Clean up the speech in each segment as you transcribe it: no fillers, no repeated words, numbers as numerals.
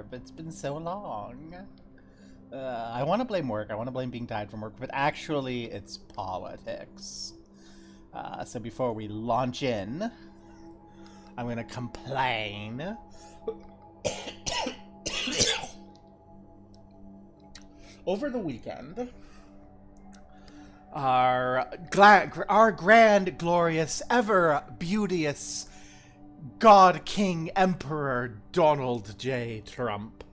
Barb. It's been so long. I want to blame work. I want to blame being tired from work, but actually it's politics. So before we launch in, I'm going to complain. Over the weekend, our grand, glorious, ever beauteous God King Emperor Donald J. Trump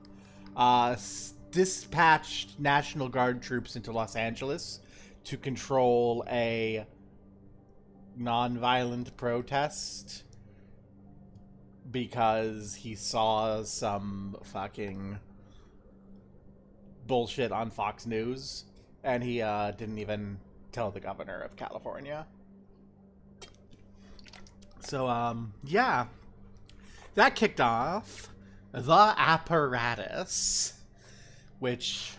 dispatched National Guard troops into Los Angeles to control a non-violent protest because he saw some fucking bullshit on Fox News, and he didn't even tell the governor of California. So, yeah. That kicked off the apparatus, which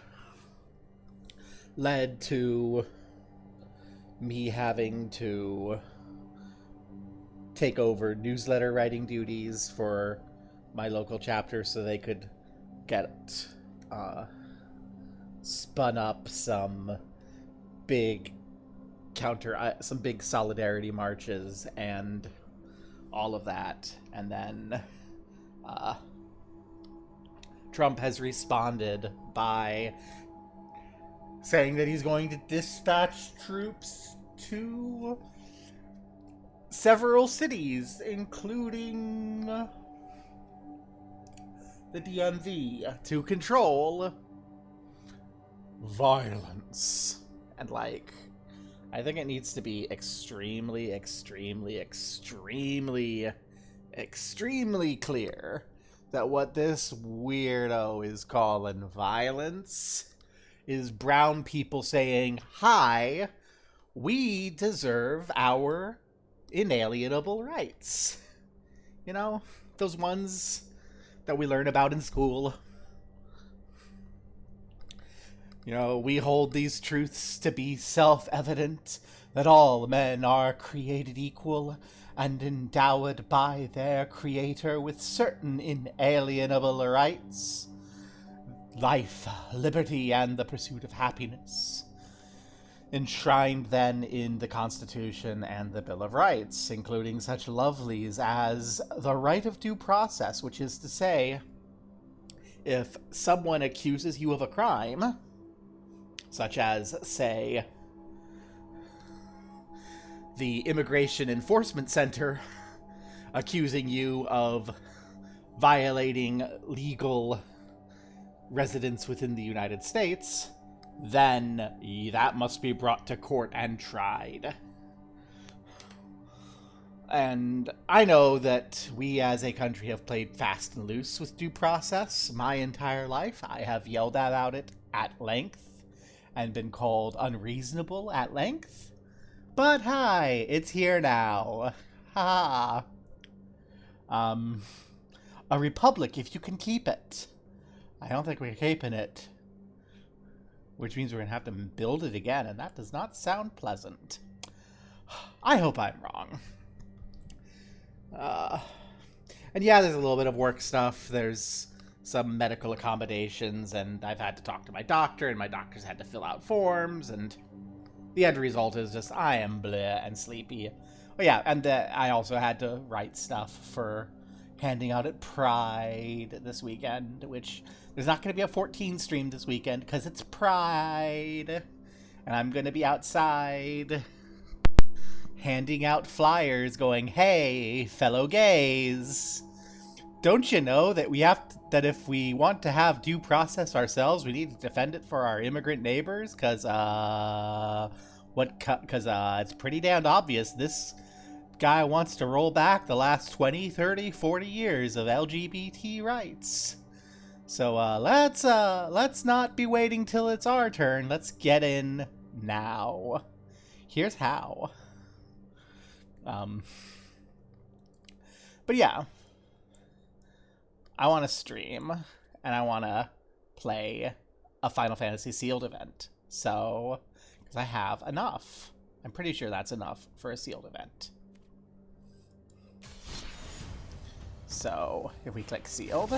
led to me having to take over newsletter writing duties for my local chapter so they could get spun up some big some big solidarity marches and all of that. And then Trump has responded by saying that he's going to dispatch troops to several cities, including the DMV, to control violence. And, like, I think it needs to be extremely, extremely, extremely, extremely clear that what this weirdo is calling violence is brown people saying, hi, we deserve our inalienable rights. You know, those ones that we learn about in school. You know, we hold these truths to be self-evident, that all men are created equal and endowed by their Creator with certain inalienable rights. Life, liberty, and the pursuit of happiness. Enshrined then in the Constitution and the Bill of Rights, including such lovelies as the right of due process, which is to say, if someone accuses you of a crime, such as, say, the Immigration Enforcement Center accusing you of violating legal residence within the United States, then that must be brought to court and tried. And I know that we as a country have played fast and loose with due process my entire life. I have yelled about it at length and been called unreasonable at length. But hi, it's here now. Ha. A republic if you can keep it. I don't think we're keeping it. Which means we're going to have to build it again, and that does not sound pleasant. I hope I'm wrong. And yeah, there's a little bit of work stuff. There's some medical accommodations, and I've had to talk to my doctor, and my doctor's had to fill out forms, and the end result is just I am bleh and sleepy. Oh yeah, and I also had to write stuff for handing out at Pride this weekend, which there's not going to be a 14 stream this weekend because it's Pride, and I'm going to be outside handing out flyers going, hey, fellow gays, don't you know that that if we want to have due process ourselves, we need to defend it for our immigrant neighbors? Because it's pretty damned obvious this guy wants to roll back the last 20, 30, 40 years of LGBT rights. So let's not be waiting till it's our turn. Let's get in now. Here's how. But yeah, I want to stream, and I want to play a Final Fantasy sealed event. So, because I have enough. I'm pretty sure that's enough for a sealed event. So, if we click sealed,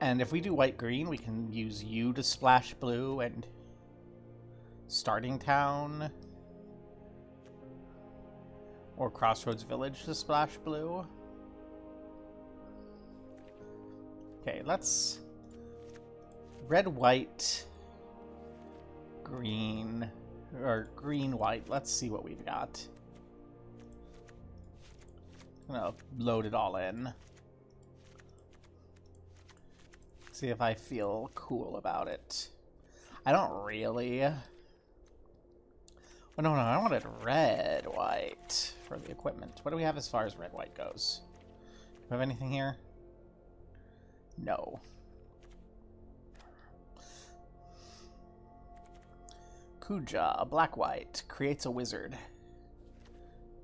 And if we do white-green, we can use you to splash blue and Starting Town or Crossroads Village to splash blue. Okay, let's red, white, green, or green, white. Let's see what we've got. I'm gonna load it all in. See if I feel cool about it. I don't really. Oh, no, I wanted red, white for the equipment. What do we have as far as red, white goes? Do we have anything here? No. Kuja, black, white, creates a wizard.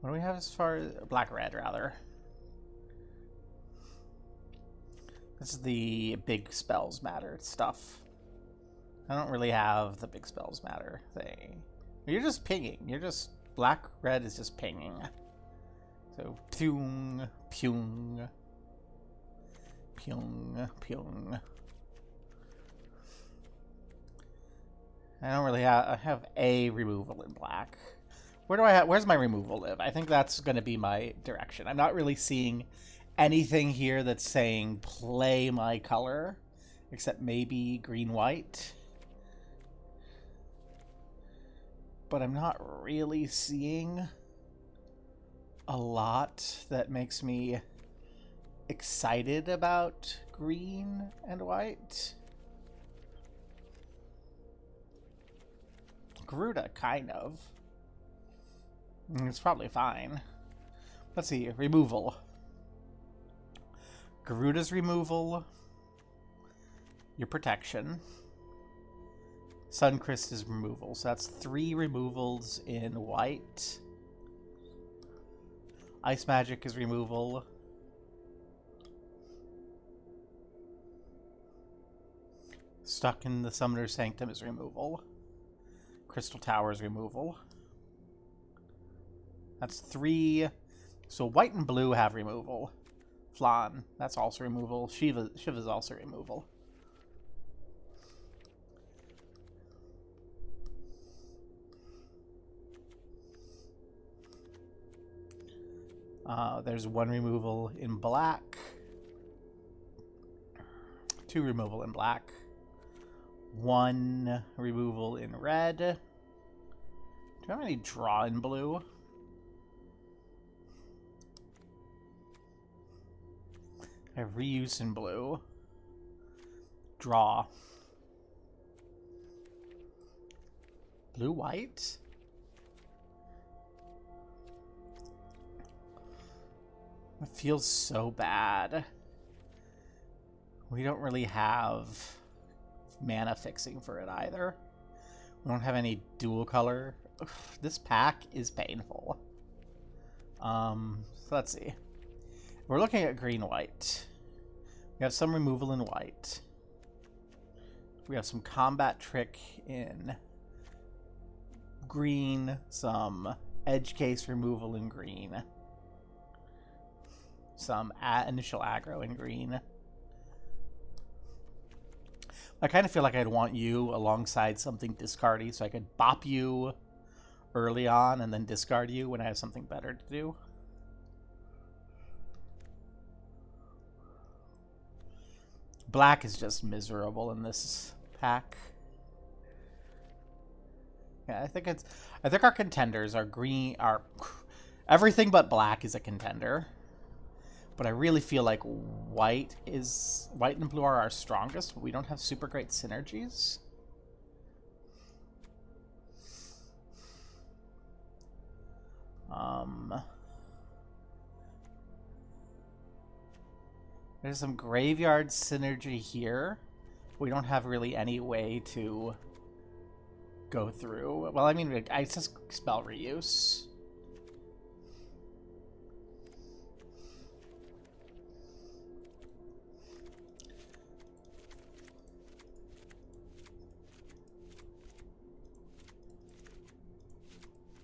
What do we have as far as black, red, rather? This is the big spells matter stuff. I don't really have the big spells matter thing. You're just pinging. You're just... Black, red is just pinging. So, pyung, pyung. Pyung, pyung. I don't really have... I have a removal in black. Where do I have... Where's my removal live? I think that's going to be my direction. I'm not really seeing anything here that's saying play my color, except maybe green-white. But I'm not really seeing a lot that makes me excited about green and white. Garuda, kind of. It's probably fine. Let's see, removal. Garuda's removal, your protection, Suncrist is removal. So that's 3 removals in white. Ice Magic is removal. Stuck in the Summoner's Sanctum is removal. Crystal Tower is removal. That's 3. So white and blue have removal. Flan, that's also removal. Shiva's also removal. There's 1 removal in black. 2 removal in black. 1 removal in red. Do I have any draw in blue? I have reuse in blue. Draw. Blue, white? It feels so bad. We don't really have mana fixing for it either. We don't have any dual color. Ugh, this pack is painful. So let's see. We're looking at green-white. We have some removal in white. We have some combat trick in green. Some edge case removal in green. Some initial aggro in green. I kind of feel like I'd want you alongside something discardy so I could bop you early on and then discard you when I have something better to do. Black is just miserable in this pack. Yeah, I think our contenders are green. Everything but black is a contender. But I really feel like white and blue are our strongest, but we don't have super great synergies. There's some graveyard synergy here. We don't have really any way to go through. Well, I mean, I just spell reuse.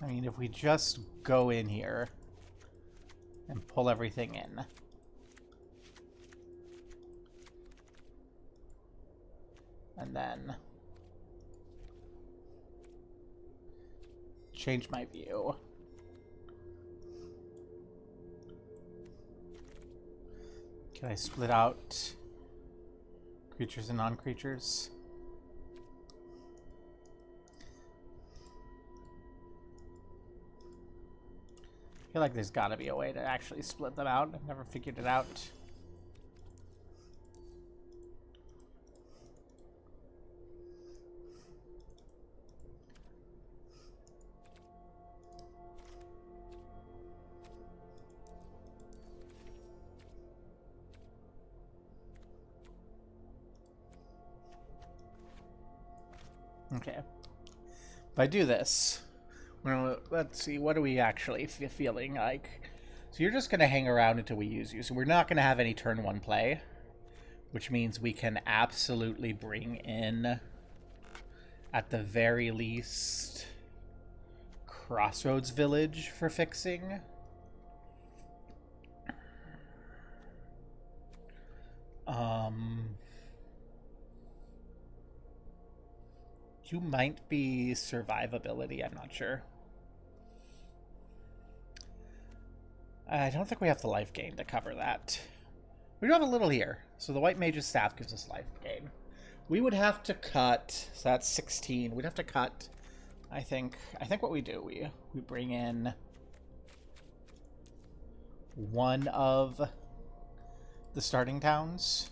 I mean, if we just go in here and pull everything in. And then change my view. Can I split out creatures and non-creatures? I feel like there's got to be a way to actually split them out. I've never figured it out. Okay. If I do this, well, let's see, what are we actually feeling like? So you're just going to hang around until we use you. So we're not going to have any turn 1 play, which means we can absolutely bring in, at the very least, Crossroads Village for fixing. You might be survivability, I'm not sure. I don't think we have the life gain to cover that. We do have a little here. So the White Mage's Staff gives us life gain. We would have to cut, so that's 16. We'd have to cut, I think what we do, we bring in one of the starting towns.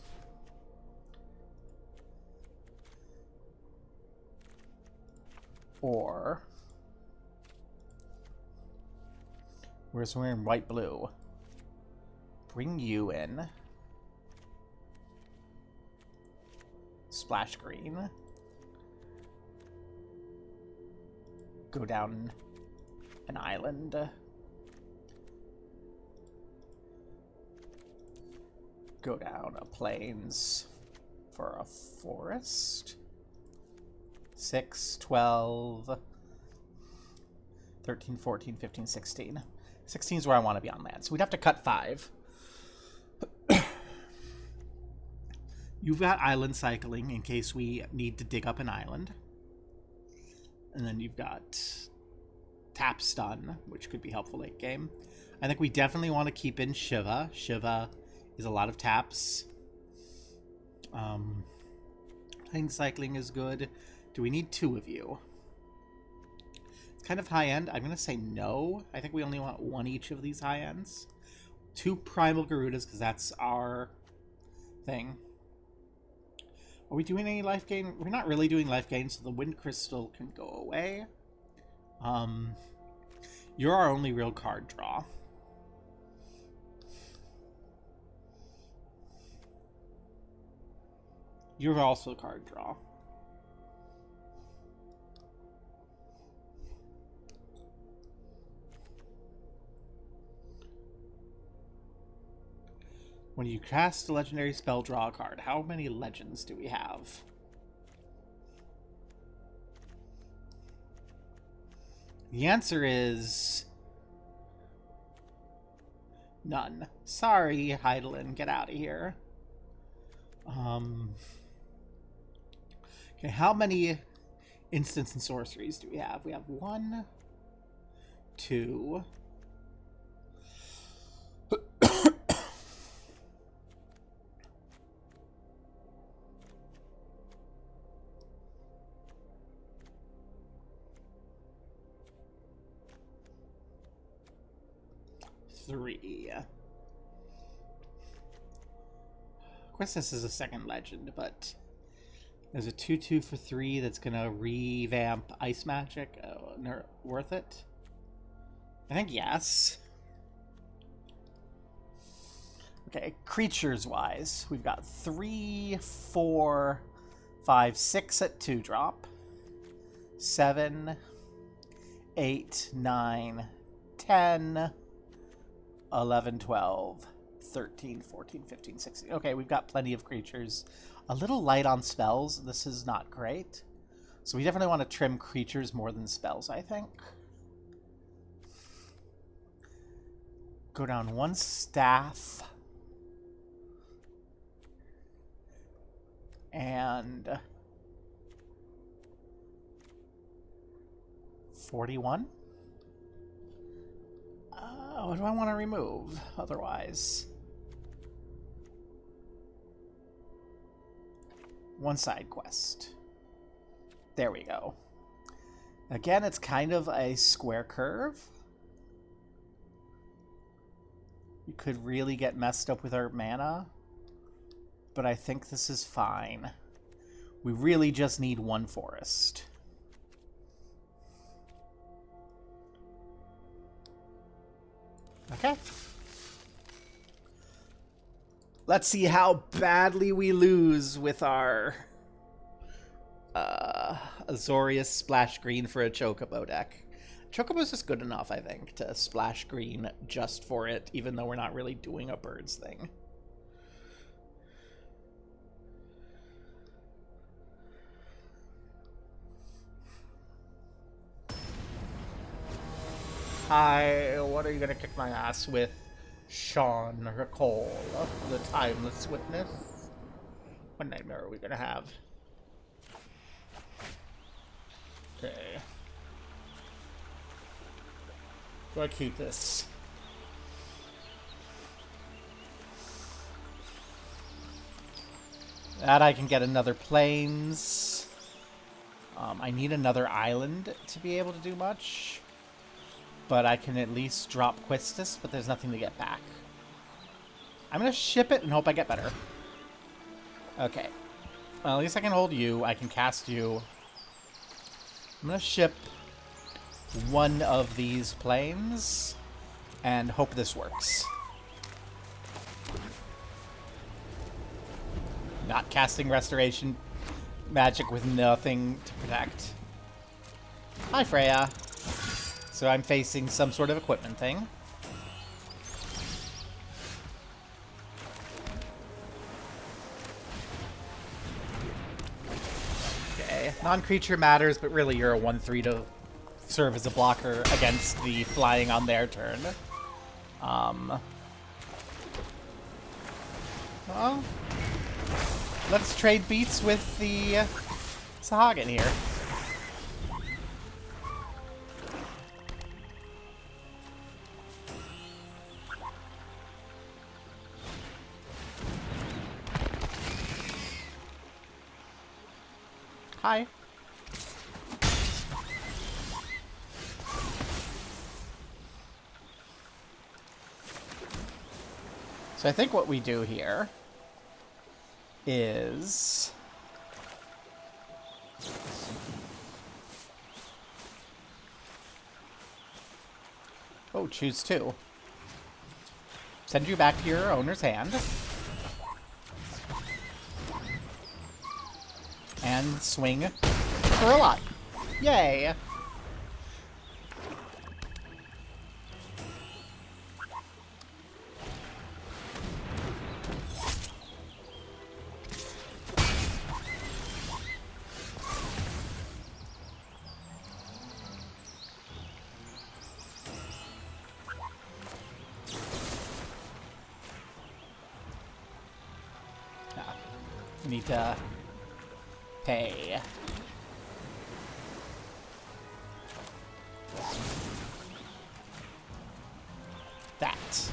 Or we're in white-blue. Bring you in. Splash green. Go down an island. Go down a plains for a forest. 6, 12, 13, 14, 15, 16. 16 is where I want to be on land. So we'd have to cut 5. You've got island cycling in case we need to dig up an island. And then you've got tap stun, which could be helpful late game. I think we definitely want to keep in Shiva. Shiva is a lot of taps. Island cycling is good. Do we need 2 of you? It's kind of high end. I'm going to say no. I think we only want 1 each of these high ends. 2 Primal Garudas, because that's our thing. Are we doing any life gain? We're not really doing life gain, so the Wind Crystal can go away. You're our only real card draw. You're also a card draw. When you cast a legendary spell, draw a card. How many legends do we have? The answer is none. Sorry, Heidelin, get out of here. Okay, how many instants and sorceries do we have? We have 1, 2... 3. Of course, this is a second legend, but there's a 2/2 for 3 that's gonna revamp Ice Magic. Worth it? I think yes. Okay, creatures-wise, we've got 3, 4, 5, 6 at 2-drop. 7, 8, 9, 10... 11, 12, 13, 14, 15, 16. Okay, we've got plenty of creatures. A little light on spells. This is not great. So we definitely want to trim creatures more than spells, I think. Go down 1 staff. And 41? What do I want to remove otherwise? One side quest. There we go. Again, it's kind of a square curve. You could really get messed up with our mana, but I think this is fine. We really just need one forest. Okay. Let's see how badly we lose with our Azorius splash green for a Chocobo deck. Chocobo's just good enough, I think, to splash green just for it, even though we're not really doing a birds thing. Hi, what are you gonna kick my ass with? Sean Recall, the Timeless Witness? What nightmare are we gonna have? Okay. Do I keep this? That I can get another plains. I need another island to be able to do much. But I can at least drop Quistis, but there's nothing to get back. I'm going to ship it and hope I get better. Okay. Well, at least I can hold you. I can cast you. I'm going to ship one of these planes and hope this works. Not casting Restoration Magic with nothing to protect. Hi, Freya. So I'm facing some sort of equipment thing. Okay. Non-creature matters, but really you're a 1/3 to serve as a blocker against the flying on their turn. Well, let's trade beats with the Sahagin here. Hi. So I think what we do here is choose two. Send you back to your owner's hand. And swing for a lot. Yay! We need to pay. That.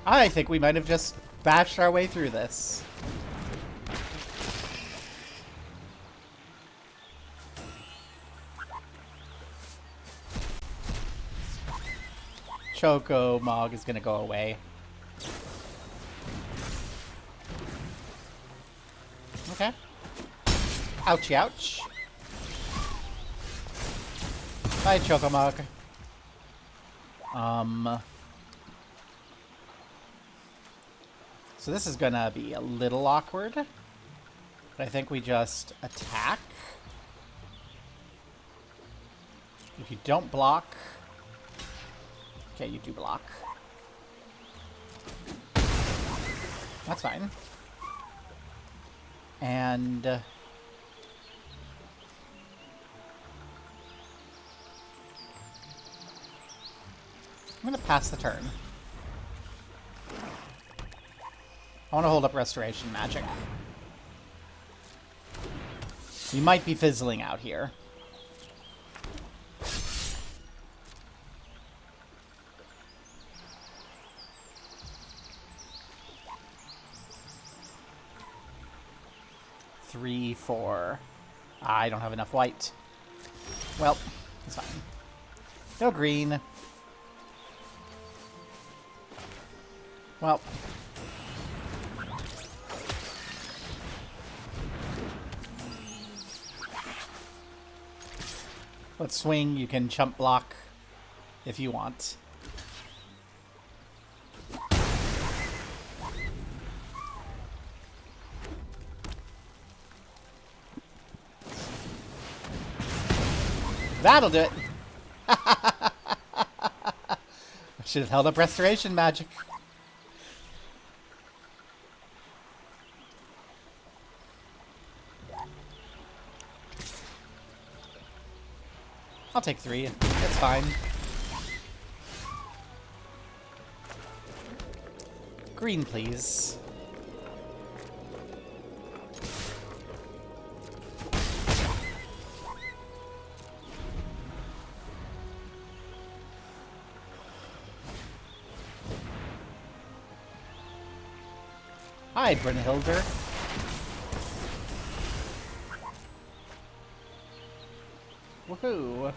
I think we might have just bashed our way through this. Choco Mog is gonna go away. Okay. Ouchie ouch. Bye, Choco Mog. So this is gonna be a little awkward. But I think we just attack. If you don't block... Okay, you do block. That's fine. And... I'm gonna pass the turn. I want to hold up Restoration Magic. We might be fizzling out here. Three, four. I don't have enough white. Well, it's fine. No green. Well. Let's swing. You can chump block if you want. That'll do it. I should have held up Restoration Magic. I'll take 3. That's fine. Green, please. Hi, Brynhilder. Woohoo!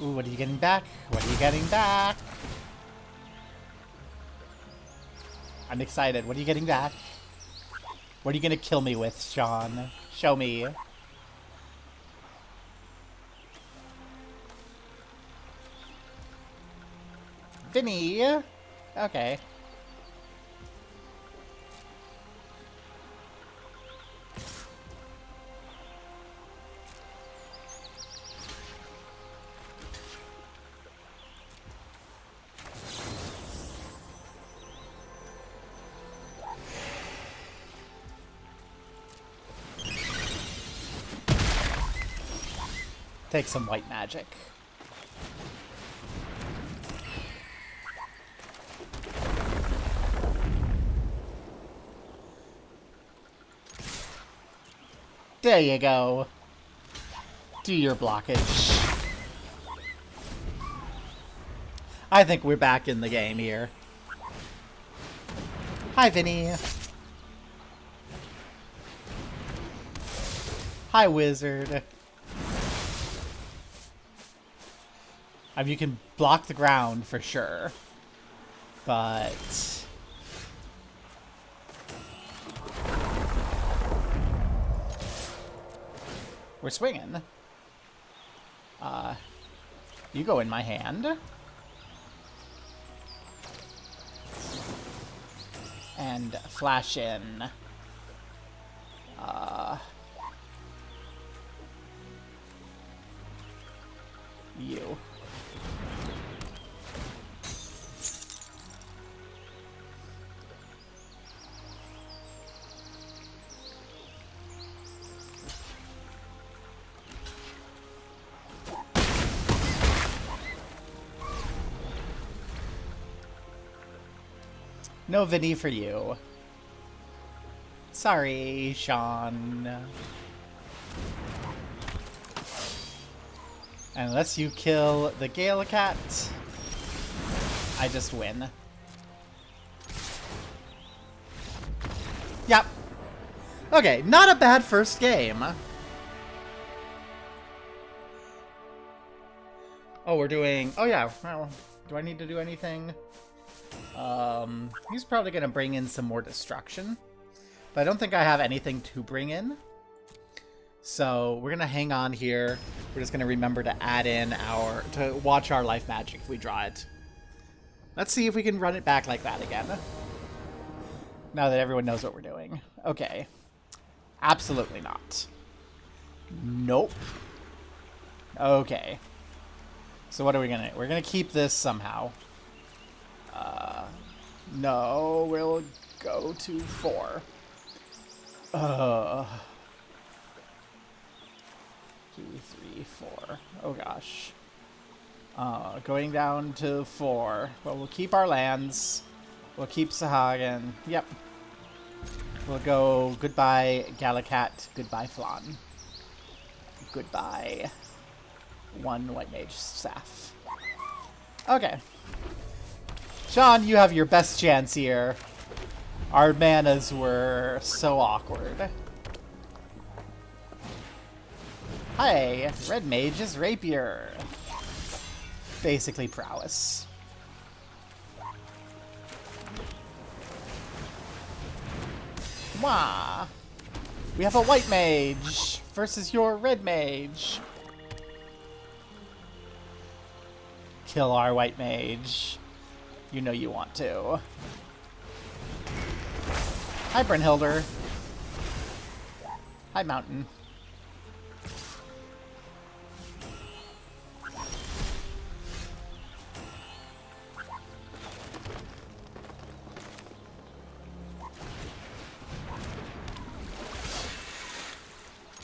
Ooh, what are you getting back? What are you getting back? I'm excited. What are you getting back? What are you gonna kill me with, Sean? Show me. Vinny! Okay. Take some white magic. There you go. Do your blockage. I think we're back in the game here. Hi, Vinny. Hi, Wizard. I mean, you can block the ground for sure, but we're swinging. You go in my hand. And flash in. You. No Vinny for you. Sorry, Sean. Unless you kill the Gale-cat, I just win. Yep. Okay, not a bad first game. Oh, we're doing... Oh, yeah. Well, do I need to do anything? He's probably going to bring in some more destruction. But I don't think I have anything to bring in. So we're going to hang on here. We're just going to remember to add in our... to watch our life magic if we draw it. Let's see if we can run it back like that again. Now that everyone knows what we're doing. Okay. Absolutely not. Nope. Okay. So what are we going to... We're going to keep this somehow. No, we'll go to 4. Uh, 2, 3, 4. Oh gosh. Going down to 4. Well, we'll keep our lands. We'll keep Sahagan. Yep. We'll go goodbye Galakat, goodbye Flan. Goodbye 1 White Mage Staff. Okay. Sean, you have your best chance here. Our manas were so awkward. Hi, Red Mage's Rapier. Basically prowess. Wah! We have a White Mage versus your Red Mage. Kill our White Mage. You know you want to. Hi, Brynhilder. Hi, Mountain.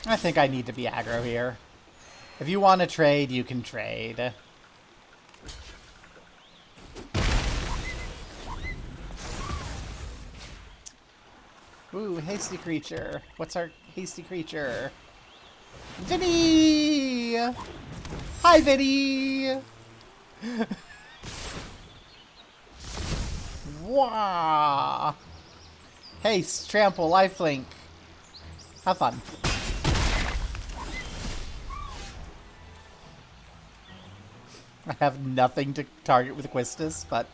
I think I need to be aggro here. If you want to trade, you can trade. Ooh, hasty creature. What's our hasty creature? Vinny! Hi, Vinny! Wah! Haste, trample, lifelink. Have fun. I have nothing to target with Quistis, but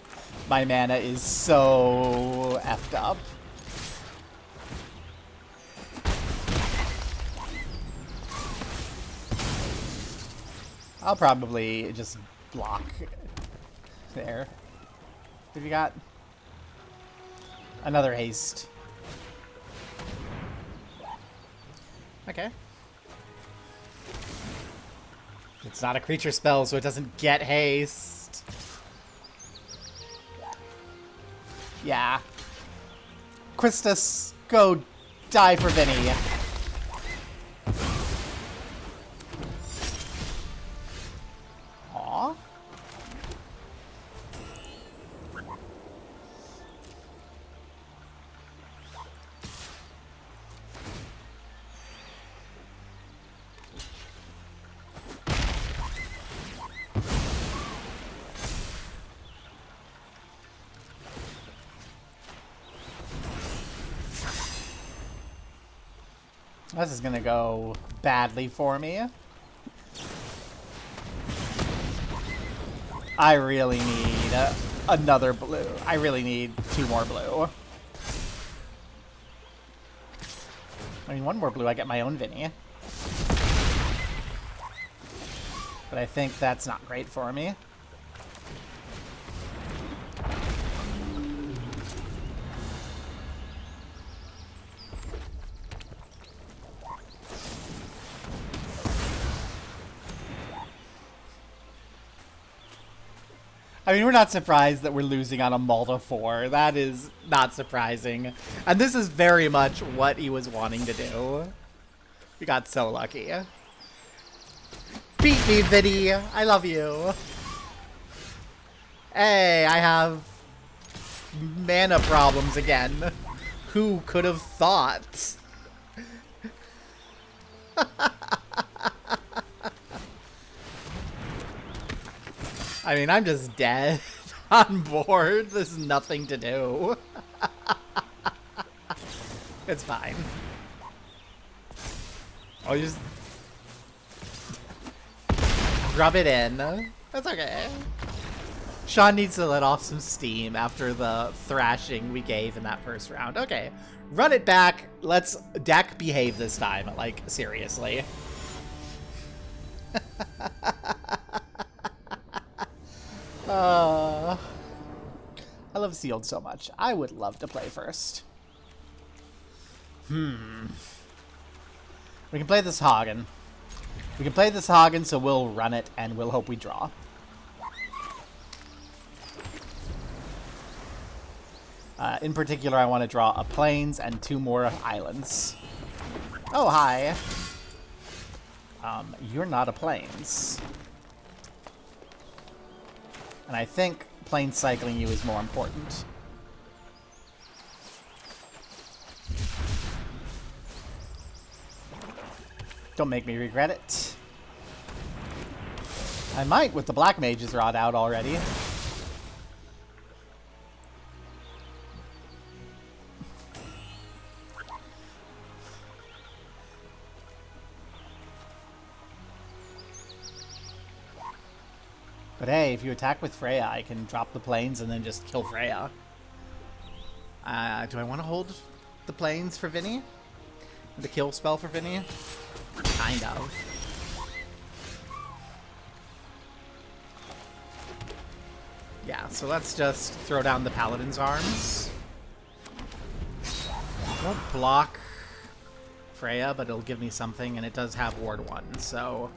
my mana is so effed up. I'll probably just block there. What have you got? Another haste. Okay. It's not a creature spell, so it doesn't get haste. Yeah. Quistis, go die for Vinny. Aww. This is gonna go badly for me. I really need another blue. I really need 2 more blue. I mean, 1 more blue, I get my own Vinny. But I think that's not great for me. I mean, we're not surprised that we're losing on a Malta 4. That is not surprising. And this is very much what he was wanting to do. We got so lucky. Beat me, Vinny. I love you. Hey, I have mana problems again. Who could have thought? I mean, I'm just dead on board. There's nothing to do. It's fine. I'll just rub it in. That's okay. Sean needs to let off some steam after the thrashing we gave in that first round. Okay, run it back. Let's deck behave this time. Like, seriously. I love Sealed so much. I would love to play first. We can play this Hagen. We can play this Hagen, so we'll run it, and we'll hope we draw. In particular, I want to draw a plains and 2 more islands. Oh, hi. You're not a plains. And I think plains cycling you is more important. Don't make me regret it. I might with the Black Mage's Rod out already. But hey, if you attack with Freya, I can drop the plains and then just kill Freya. Do I want to hold the plains for Vinny? The kill spell for Vinny? Kind of. Yeah, so let's just throw down the Paladin's Arms. Won't block Freya, but it'll give me something, and it does have Ward 1, so...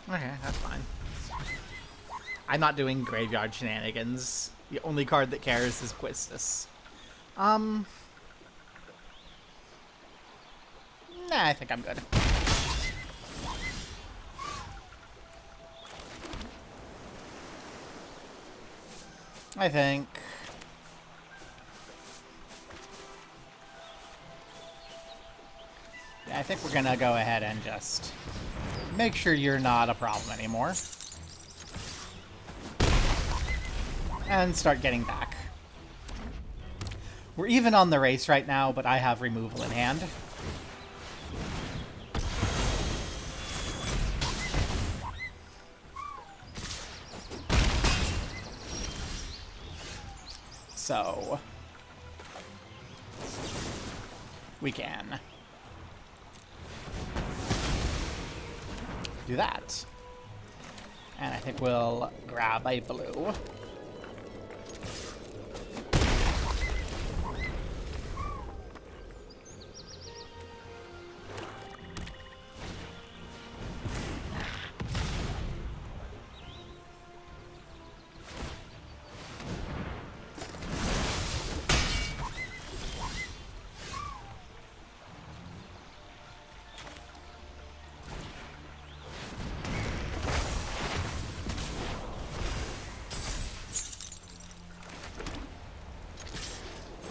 Okay, that's fine. I'm not doing graveyard shenanigans. The only card that cares is Quistis. Nah, I think I'm good. I think... Yeah, I think we're gonna go ahead and just make sure you're not a problem anymore. And start getting back. We're even on the race right now, but I have removal in hand. So... we can... do that. And I think we'll grab a blue.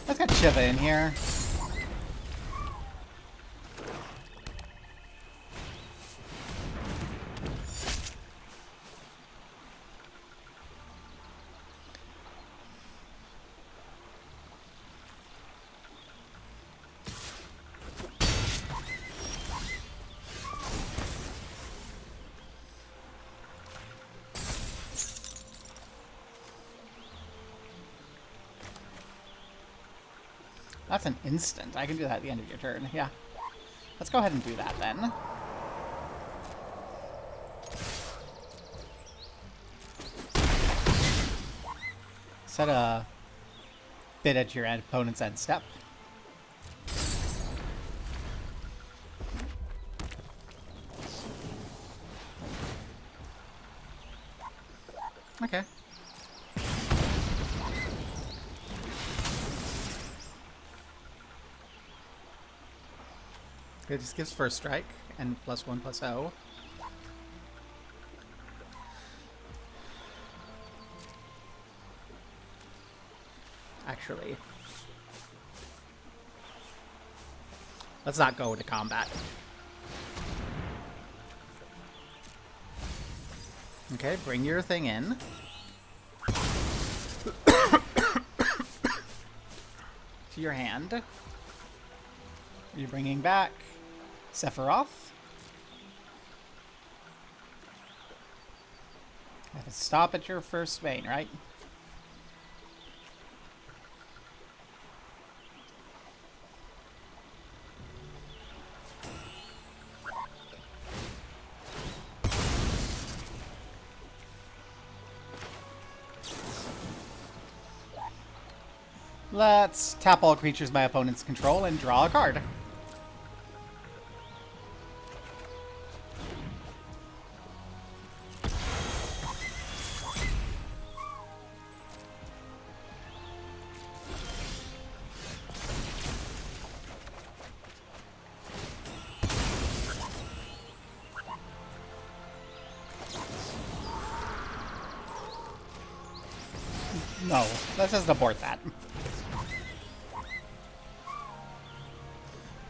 Let's get Shiva in here. That's an instant. I can do that at the end of your turn. Yeah. Let's go ahead and do that then. Set a bit at your opponent's end step. Okay. It just gives first strike and +1/+0. Actually, let's not go into combat. Okay, bring your thing in. To your hand. Are you bringing back Sephiroth? I have to stop at your first main, right? Let's tap all creatures my opponents control and draw a card. No, let's just abort that.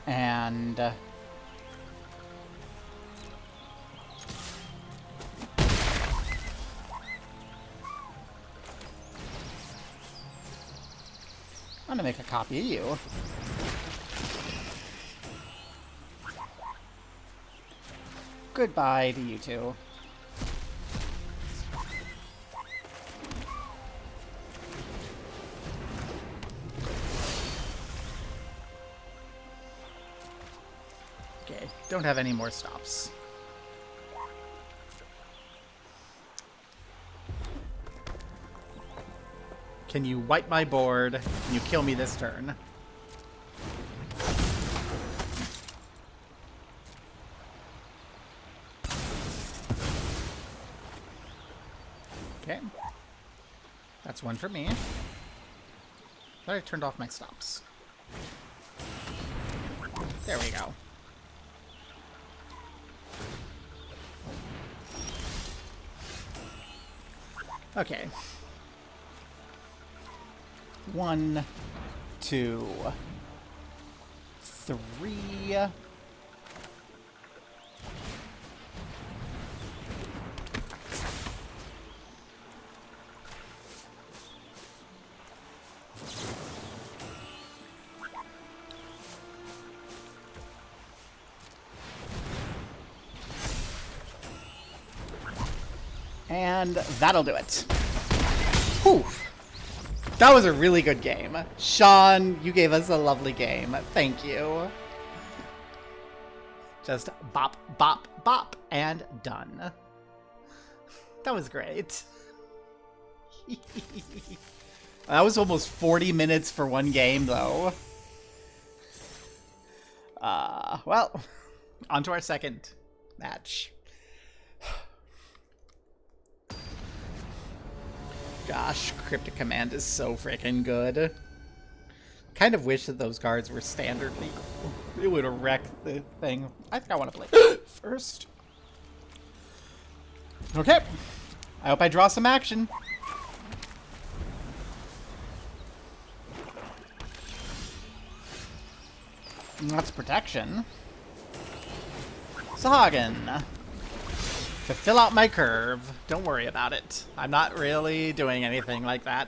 And... I'm gonna make a copy of you. Goodbye to you two. Okay, don't have any more stops. Can you wipe my board? Can you kill me this turn? Okay. That's one for me. Thought I turned off my stops. There we go. Okay. 1, 2, 3. And that'll do it. Whew. That was a really good game. Sean, you gave us a lovely game. Thank you. Just bop, bop, bop, and done. That was great. That was almost 40 minutes for one game, though. Well, on to our second match. Gosh, Cryptic Command is so freaking good. Kind of wish that those cards were standard legal. It would have wrecked the thing. I think I want to play first. Okay. I hope I draw some action. That's protection. Sahagin. To fill out my curve. Don't worry about it. I'm not really doing anything like that.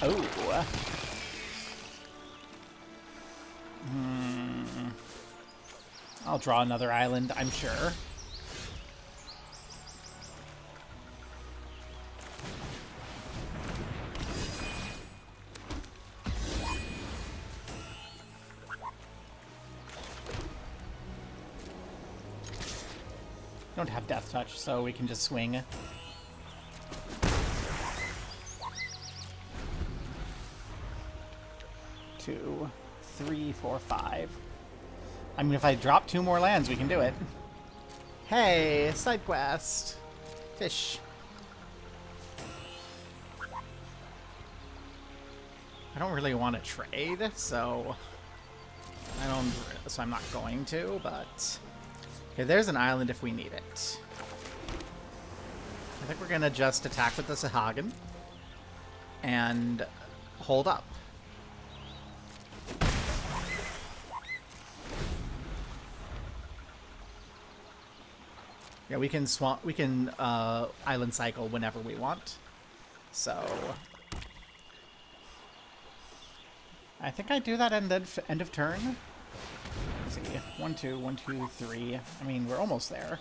Oh. I'll draw another island, I'm sure. Don't have Death Touch, so we can just swing. Two, three, four, five. I mean, if I drop 2 more lands, we can do it. Hey, side quest. Fish. I don't really want to trade, so I'm not going to, but okay, there's an island if we need it. I think we're gonna just attack with the Sahagin and hold up. Yeah, we can island cycle whenever we want. So I think I do that end of turn. Let's see. 1, 2, 1, 2, 3. I mean, we're almost there.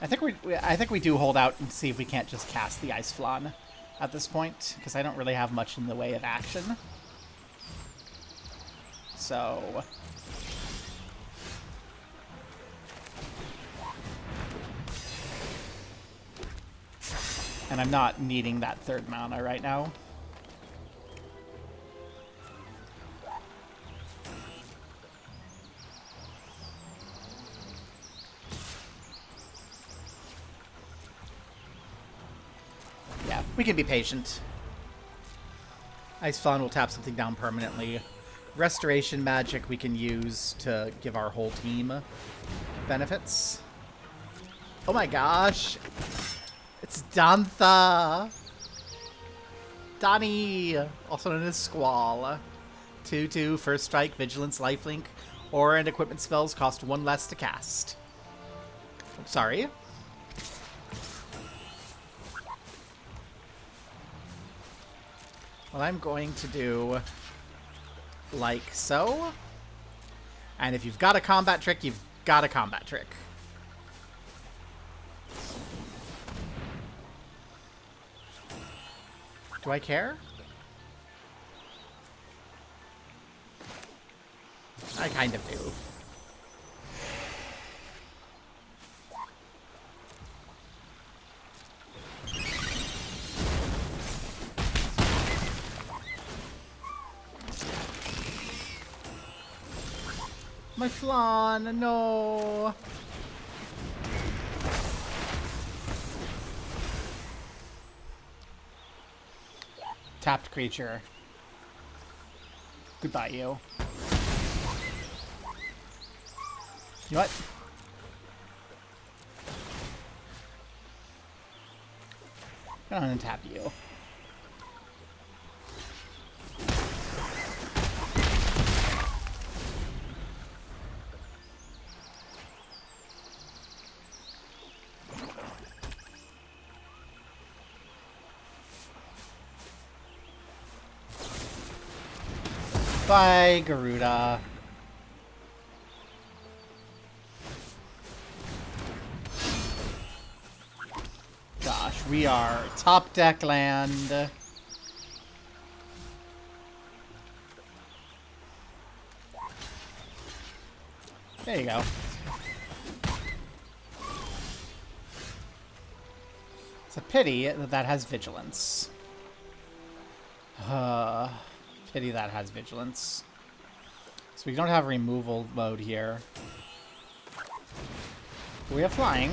I think we do hold out and see if we can't just cast the Ice Flan at this point, because I don't really have much in the way of action. So and I'm not needing that 3rd mana right now. Yeah, we can be patient. Ice Fawn will tap something down permanently. Restoration Magic we can use to give our whole team benefits. Oh my gosh. It's Dantha! Donnie! Also known as Squall. 2/2, first strike, vigilance, lifelink, aura and equipment spells cost 1 less to cast. Sorry. Well, I'm going to do like so. And if you've got a combat trick, you've got a combat trick. Do I care? I kind of do. My flan, no. Tapped creature. Goodbye, you. You know what? I'm gonna untap you. Bye, Garuda. Gosh, we are top deck land. There you go. It's a pity that that has vigilance. Pity that has vigilance. So we don't have removal mode here. We have flying.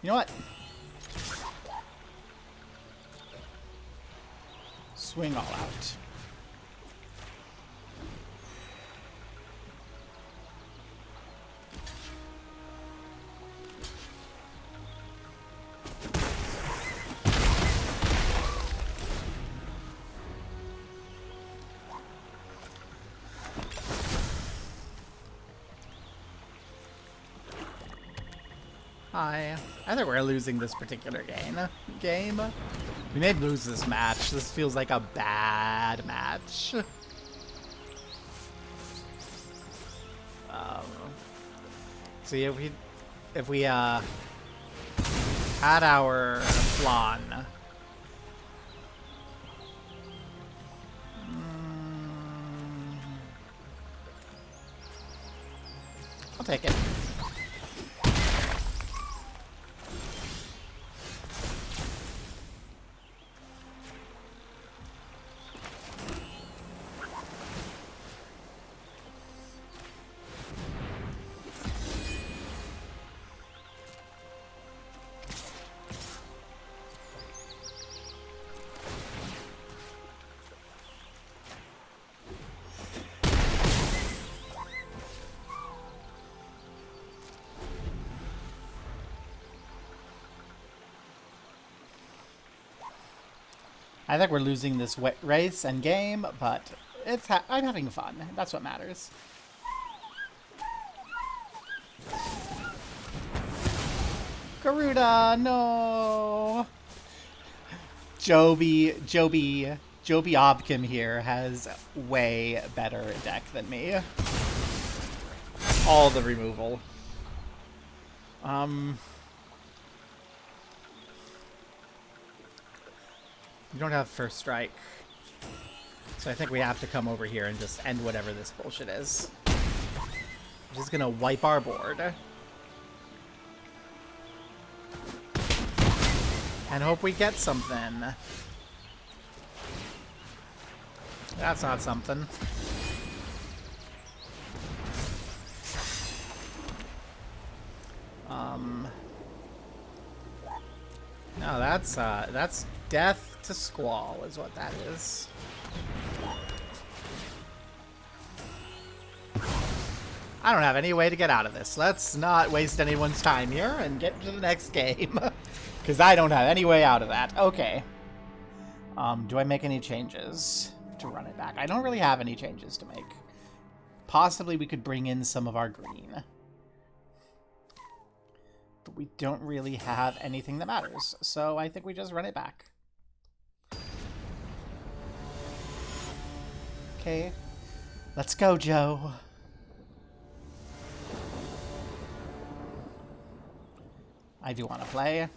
You know what? Swing all out. Hi. I think we're losing this particular game. We may lose this match. This feels like a bad match. See, if we had our flan. I'll take it. I think we're losing this race and game, but I'm having fun. That's what matters. Garuda, no! Joby Obkin here has way better deck than me. All the removal. We don't have first strike. So I think we have to come over here and just end whatever this bullshit is. I'm just gonna wipe our board. And hope we get something. That's not something. No, that's death to Squall is what that is. I don't have any way to get out of this. Let's not waste anyone's time here and get to the next game. Because I don't have any way out of that. Okay. Do I make any changes to run it back? I don't really have any changes to make. Possibly we could bring in some of our green. But we don't really have anything that matters. So I think we just run it back. Okay. Let's go, Joe. I do want to play.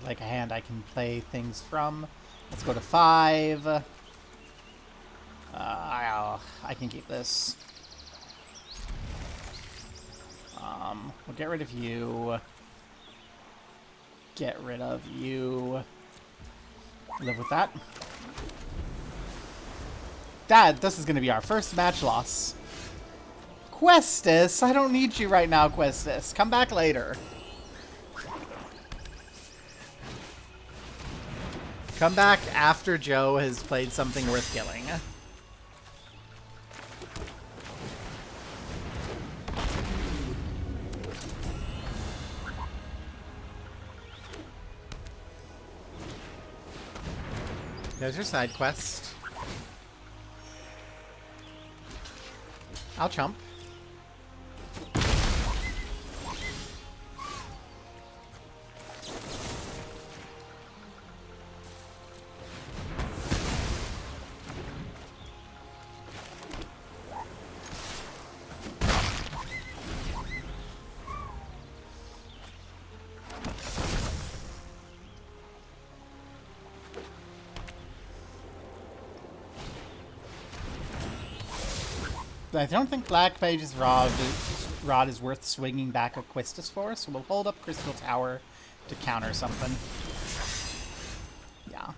Like a hand I can play things from. Let's go to 5. I can keep this. We'll get rid of you. Get rid of you. Live with that. Dad, this is going to be our first match loss. Questus, I don't need you right now, Questus. Come back later. Come back after Joe has played something worth killing. There's your side quest. I'll chump. I don't think Black Mage's Rod is worth swinging back a Questus for, so we'll hold up Crystal Tower to counter something. Yeah.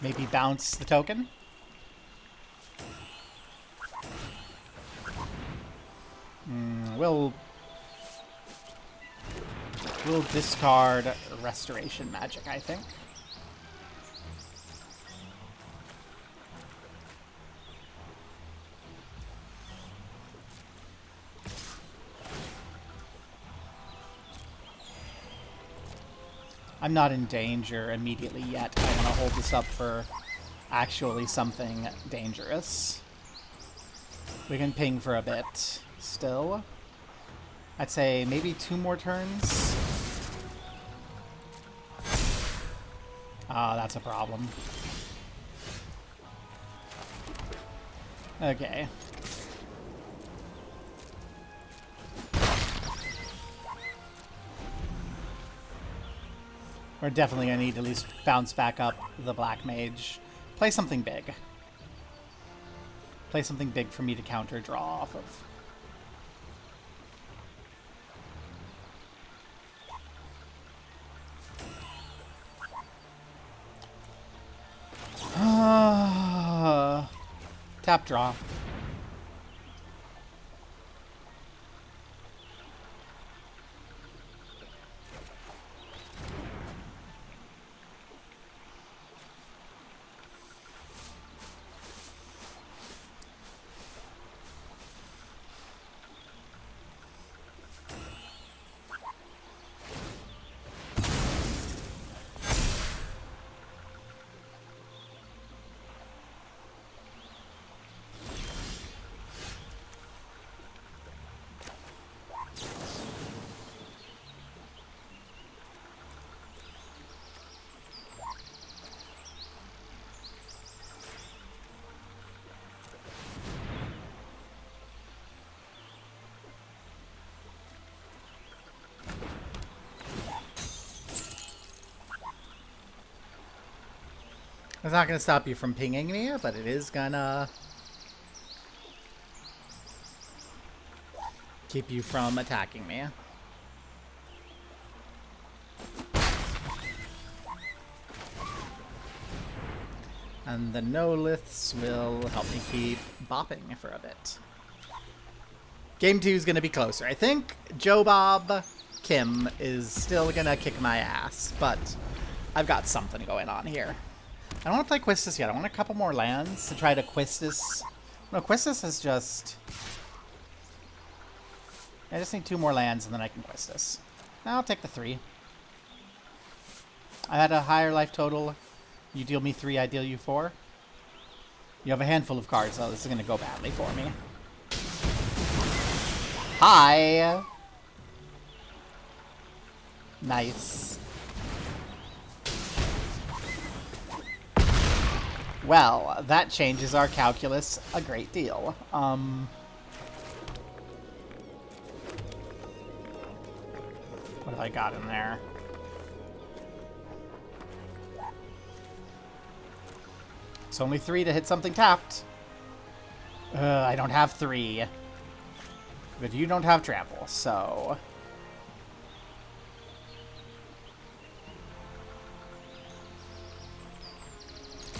Maybe bounce the token? We'll discard Restoration Magic, I think. I'm not in danger immediately yet. I want to hold this up for actually something dangerous. We can ping for a bit still. I'd say maybe 2 more turns. Ah, that's a problem. Okay. We're definitely going to need to at least bounce back up the Black Mage. Play something big. Play something big for me to counter draw off of. Tap draw. It's not going to stop you from pinging me, but it is going to keep you from attacking me. And the no-liths will help me keep bopping for a bit. Game 2 is going to be closer. I think Joe Bob Kim is still gonna kick my ass, but I've got something going on here. I don't want to play Quistis yet. I want a couple more lands to try to Quistis. No, Quistis is just... I just need 2 more lands and then I can Quistis. I'll take the 3. I had a higher life total. You deal me 3, I deal you 4. You have a handful of cards, so this is going to go badly for me. Hi! Nice. Well, that changes our calculus a great deal. What have I got in there? It's only 3 to hit something tapped. I don't have 3. But you don't have trample, so...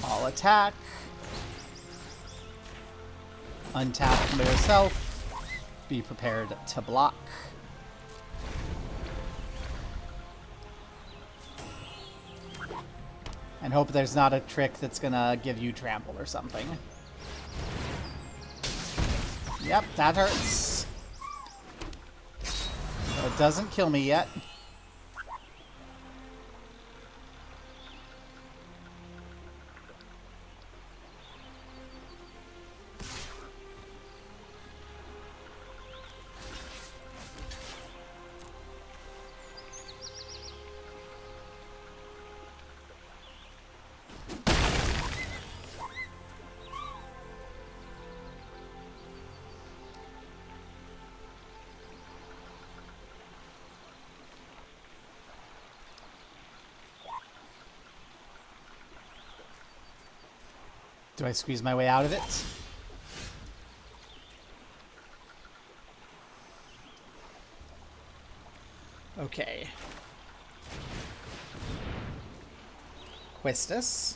I'll attack. Untap from yourself. Be prepared to block. And hope there's not a trick that's gonna give you trample or something. Yep, that hurts. So it doesn't kill me yet. Do I squeeze my way out of it? Okay. Quistis.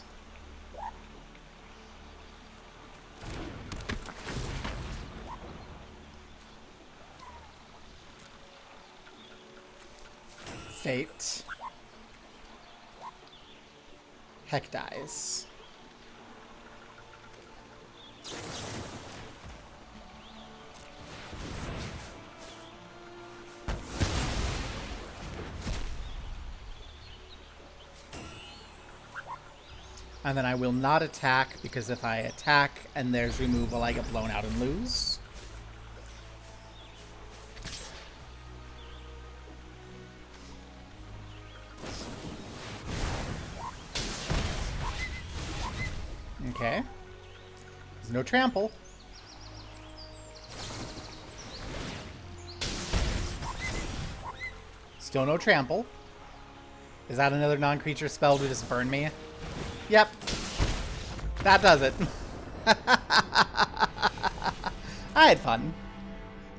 Fate. Heck dies. And then I will not attack, because if I attack and there's removal, I get blown out and lose. Okay. There's no trample. Still no trample. Is that another non-creature spell to just burn me? Yep. That does it. I had fun.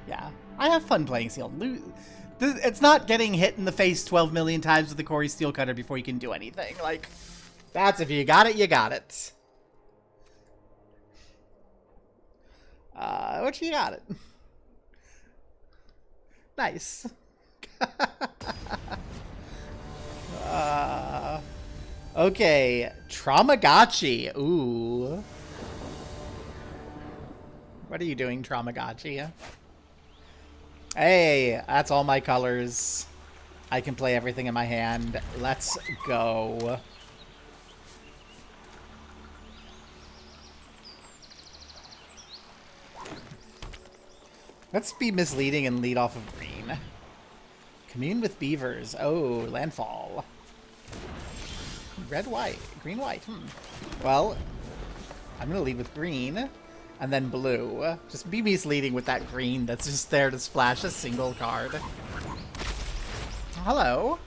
Yeah. I have fun playing Sealed. It's not getting hit in the face 12 million times with the Corey Steel Cutter before you can do anything. Like, that's if you got it, you got it. What you got it? Nice. Okay, Traumagachi. Ooh. What are you doing, Traumagachi? Hey, that's all my colors. I can play everything in my hand. Let's go. Let's be misleading and lead off of green. Commune with beavers. Oh, landfall. Red, white. Green, white. Well, I'm going to lead with green and then blue. Just be misleading with that green that's just there to splash a single card. Hello.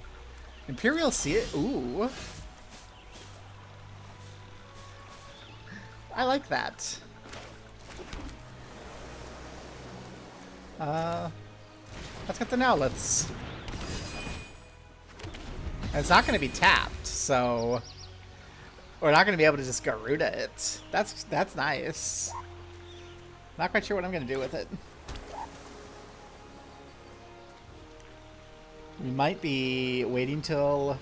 Imperial Sea. Ooh. I like that. Let's get the Nowlets. It's not going to be tapped, so we're not going to be able to just Garuda it. That's nice. Not quite sure what I'm going to do with it. We might be waiting till...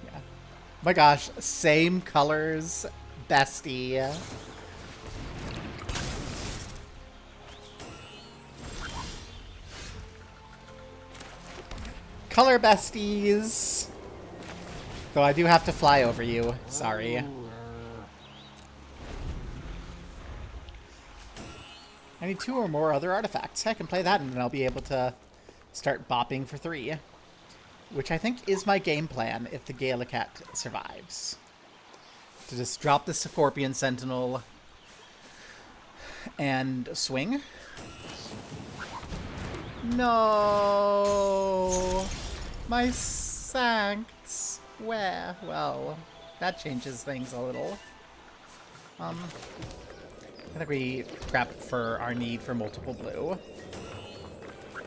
Yeah. Oh my gosh, same colors, bestie. Color besties! Though I do have to fly over you. Sorry. I need 2 or more other artifacts. I can play that and then I'll be able to start bopping for 3. Which I think is my game plan if the Gallicat survives. To just drop the Scorpion Sentinel and swing. No! My Sancts. Where? Well, that changes things a little. I think we prep for our need for multiple blue.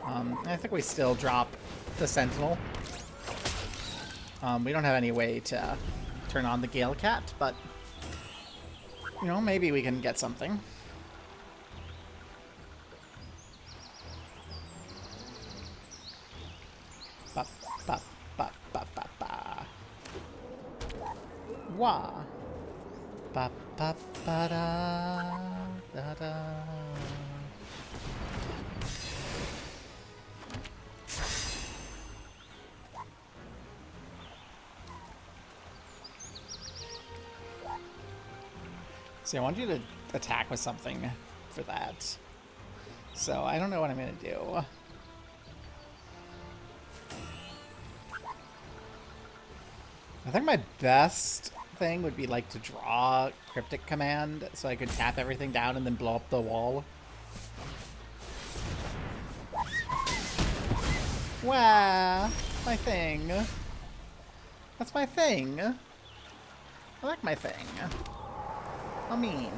I think we still drop the Sentinel. We don't have any way to turn on the Gallicat, but, you know, maybe we can get something. Ba, ba, ba, ba, ba, ba. Wah. Ba, ba, ba, da, da, da. See, I want you to attack with something for that. So I don't know what I'm going to do. I think my best thing would be like to draw Cryptic Command so I could tap everything down and then blow up the wall. Wow, my thing. That's my thing. I like my thing. I mean...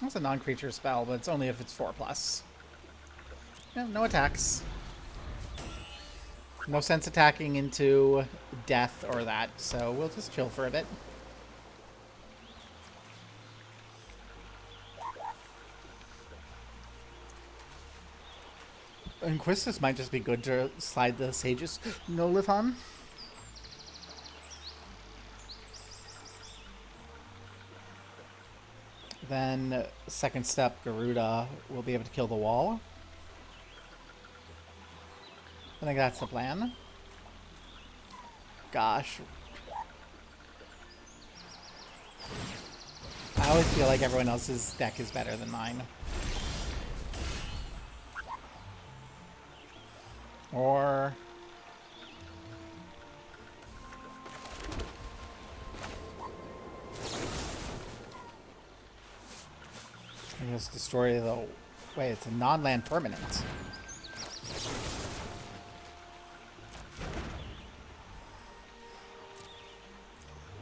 That's a non-creature spell, but it's only if it's 4+. Yeah, no attacks. No sense attacking into death or that, so we'll just chill for a bit. And Quistis might just be good to slide the Sage's Nolith on. Then, second step, Garuda will be able to kill the wall. I think that's the plan. Gosh. I always feel like everyone else's deck is better than mine. Or... I just destroy the... Wait, it's a non-land permanent.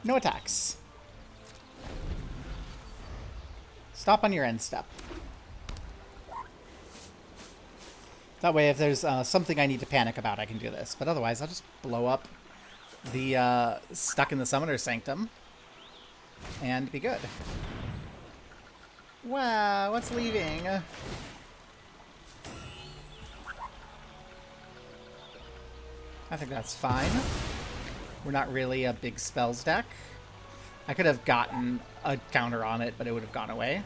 No attacks. Stop on your end step. That way, if there's something I need to panic about, I can do this. But otherwise, I'll just blow up the stuck in the Summoner's Sanctum and be good. Wow, what's leaving? I think that's fine. We're not really a big spells deck. I could have gotten a counter on it, but it would have gone away.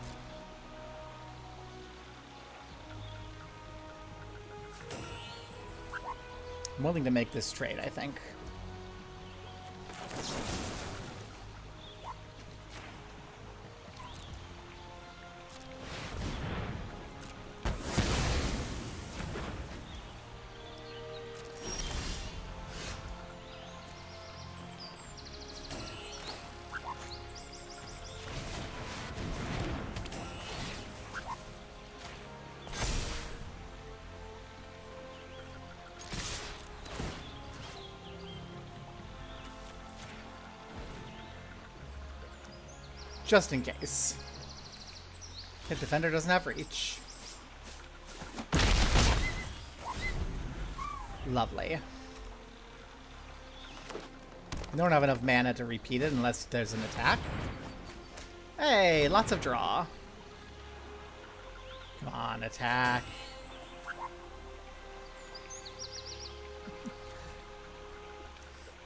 I'm willing to make this trade, I think. Just in case. Hit defender doesn't have reach. Lovely. I don't have enough mana to repeat it unless there's an attack. Hey, lots of draw. Come on, attack.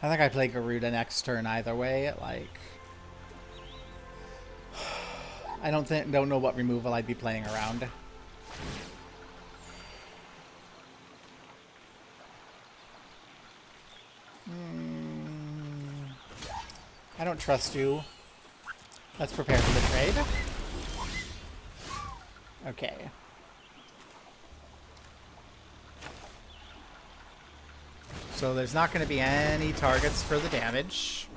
I think I play Garuda next turn either way. Like, I don't know what removal I'd be playing around. I don't trust you. Let's prepare for the trade. Okay. So there's not going to be any targets for the damage.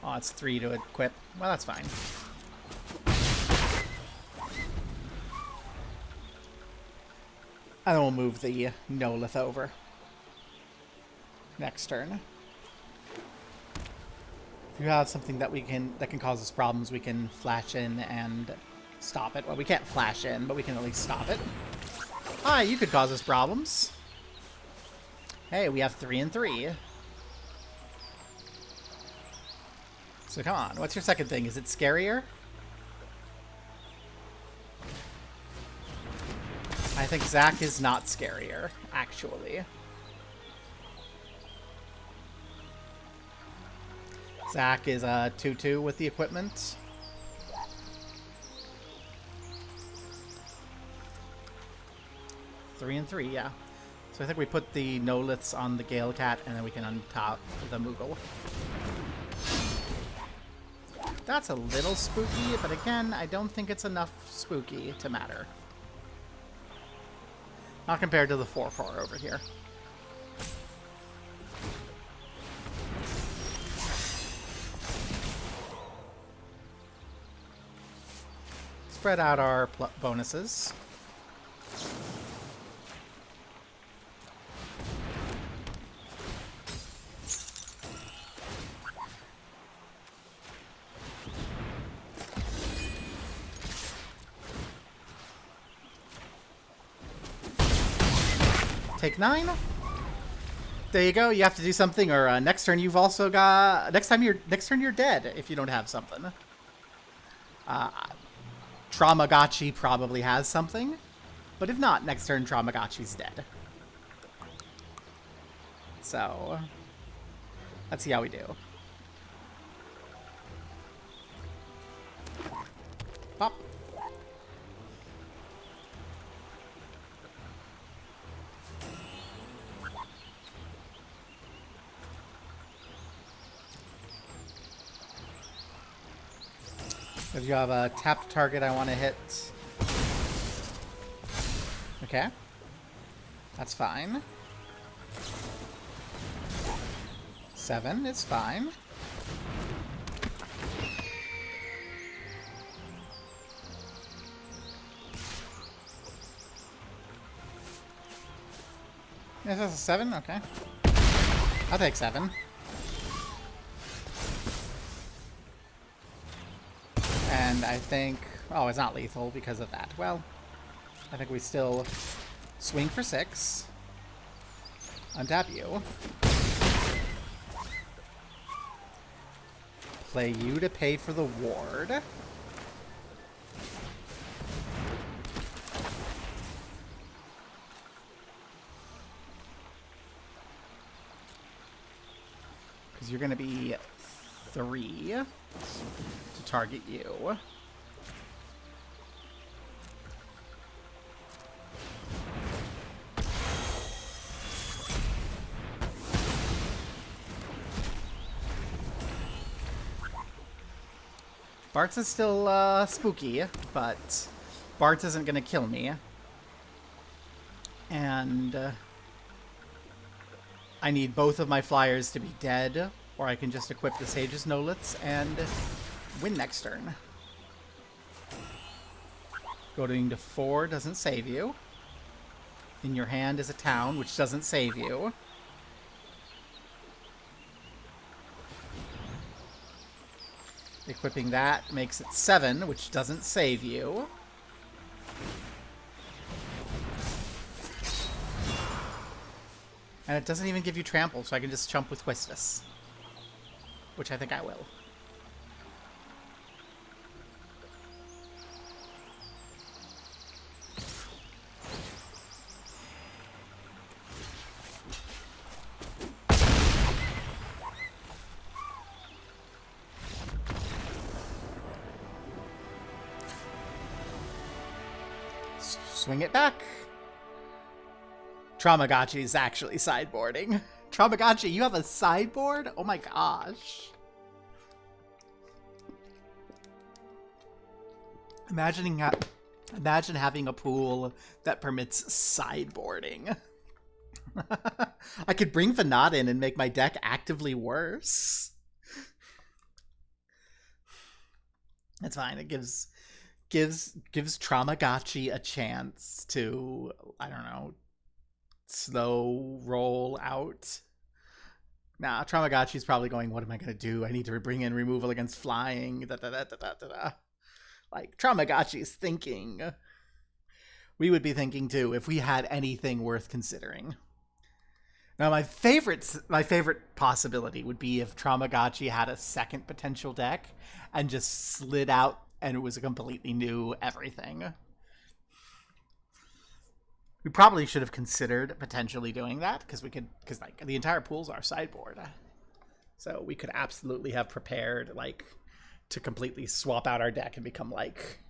Oh, it's 3 to equip. Well, that's fine. And then we'll move the Nolith over. Next turn. If you have something that can cause us problems, we can flash in and stop it. Well, we can't flash in, but we can at least stop it. Hi, you could cause us problems. Hey, we have 3 and 3. So come on, what's your second thing? Is it scarier? I think Zach is not scarier, actually. Zach is a 2-2 with the equipment. Three and 3, yeah. So I think we put the Noliths on the Gale Cat, and then we can untop the Moogle. That's a little spooky, but again, I don't think it's enough spooky to matter. Not compared to the 4-4 over here. Spread out our bonuses. Take 9. There you go. You have to do something, or next turn you've also got. Next turn you're dead if you don't have something. Traumagachi probably has something, but if not, next turn Traumagachi's dead. So let's see how we do. Pop. If you have a tapped target I want to hit. Okay. That's fine. 7 is fine. Is this a 7? Okay. I'll take 7. And I think... Oh, it's not lethal because of that. Well, I think we still swing for 6. Untap you. Play you to pay for the ward. Because you're going to be 3 to target you. Bartz is still spooky, but Bartz isn't going to kill me. And I need both of my flyers to be dead, or I can just equip the Sage's Noliths and win next turn. Going to 4 doesn't save you. In your hand is a town, which doesn't save you. Equipping that makes it 7, which doesn't save you. And it doesn't even give you trample, so I can just chump with Quistis. Which I think I will. swing it back. Traumagachi is actually sideboarding. Traumagachi, you have a sideboard? Oh my gosh. Imagine having a pool that permits sideboarding. I could bring Vanat in and make my deck actively worse. That's fine. It gives Traumagachi a chance to, I don't know, slow roll out. Nah, Traumagachi's probably going, what am I going to do? I need to bring in removal against flying. Da, da, da, da, da, da. Like, Traumagachi's thinking. We would be thinking, too, if we had anything worth considering. Now, my favorite possibility would be if Traumagachi had a second potential deck and just slid out and it was a completely new everything. We probably should have considered potentially doing that because like the entire pool's our sideboard. So we could absolutely have prepared like to completely swap out our deck and become like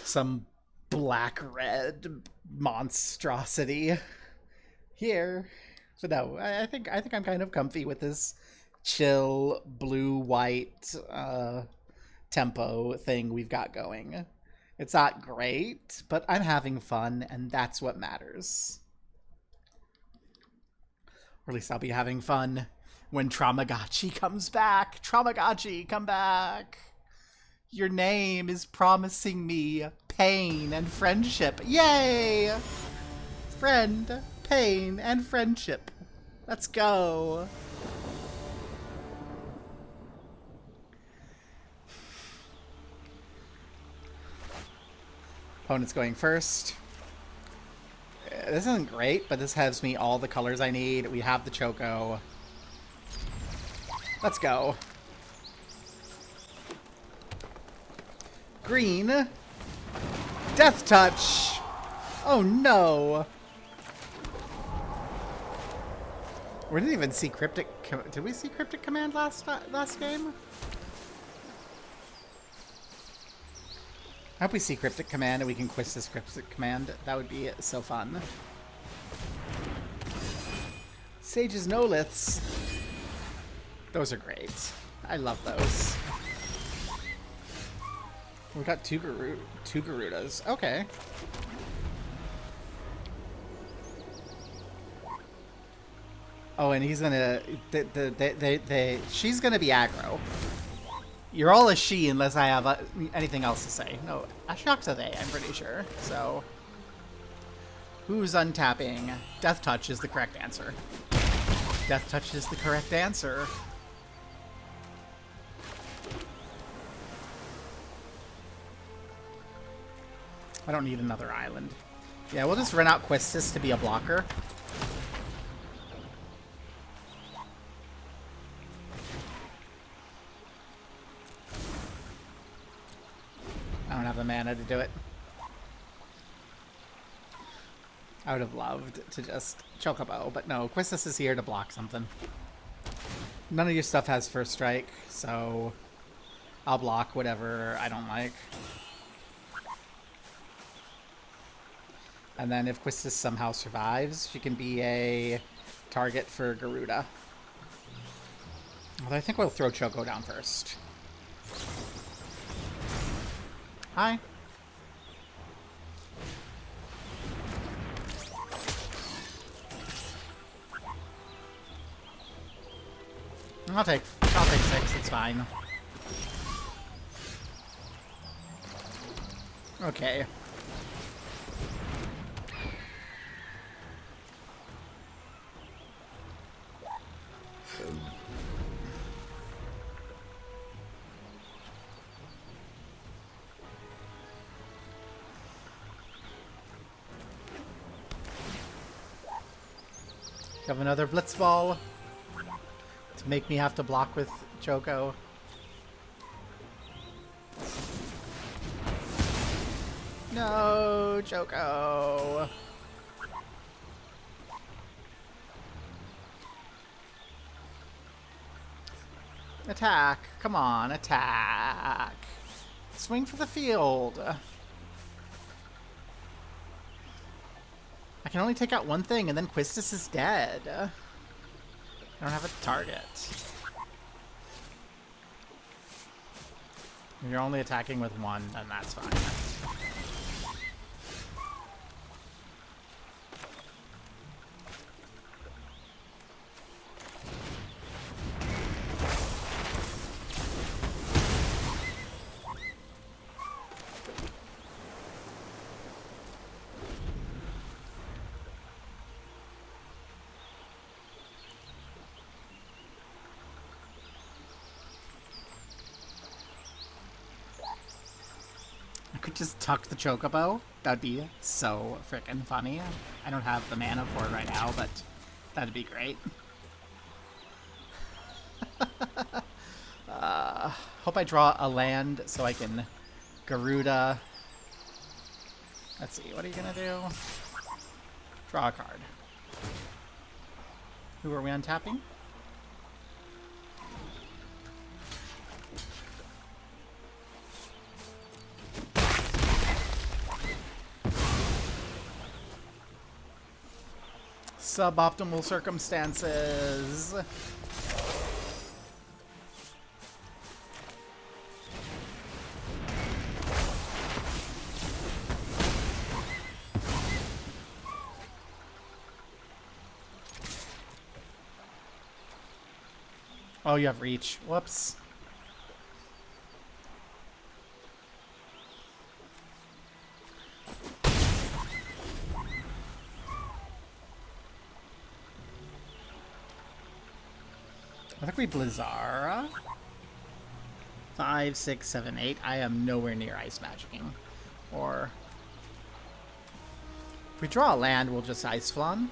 some black-red monstrosity here. So no, I think I'm kind of comfy with this chill blue-white tempo thing we've got going. It's not great, but I'm having fun, and that's what matters. Or at least I'll be having fun when Traumagachi comes back. Traumagachi, come back! Your name is promising me pain and friendship. Yay! Friend, pain, and friendship. Let's go. Opponent's going first. This isn't great, but this has me all the colors I need. We have the Choco. Let's go. Green. Death Touch. Oh no. We didn't even see Cryptic... Did we see Cryptic Command last game? I hope we see Cryptic Command and we can quiz this Cryptic Command. That would be so fun. Sage's Noliths. Those are great. I love those. We got two Garudas. Okay. Oh, and he's gonna... she's gonna be aggro. You're all a she unless I have anything else to say. No, Ashiok's a they, I'm pretty sure. So, who's untapping? Death Touch is the correct answer. Death Touch is the correct answer. I don't need another island. Yeah, we'll just run out Quistis to be a blocker. I don't have the mana to do it. I would have loved to just Chocobo, but no, Quistis is here to block something. None of your stuff has first strike, so I'll block whatever I don't like. And then if Quistis somehow survives, she can be a target for Garuda. Although I think we'll throw Choco down first. Hi. I'll take 6, it's fine. Okay. Have another Blitzball to make me have to block with Choco. No, Choco. Attack. Come on, attack. Swing for the field. can only take out one thing, and then Quistis is dead. I don't have a target. If you're only attacking with one, then that's fine. Could just tuck the Chocobo. That'd be so freaking funny. I don't have the mana for it right now, but that'd be great. Hope I draw a land so I can Garuda. Let's see, what are you gonna do? Draw a card. Who are we untapping? Suboptimal circumstances. Oh, you have reach. Whoops. I think we Blizzara. 5, 6, 7, 8. I am nowhere near ice magicking. Or if we draw a land, we'll just ice flum.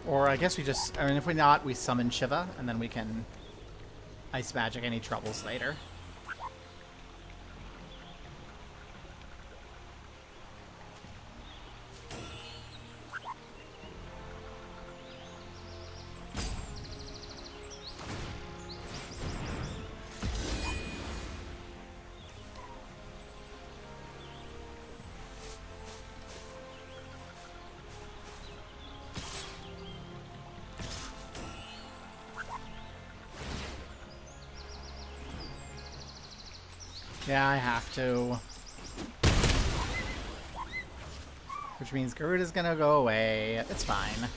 Or I guess we just, I mean, if we're not, we summon Shiva, and then we can ice magic any troubles later. Yeah, I have to. Which means Garuda's gonna go away. It's fine.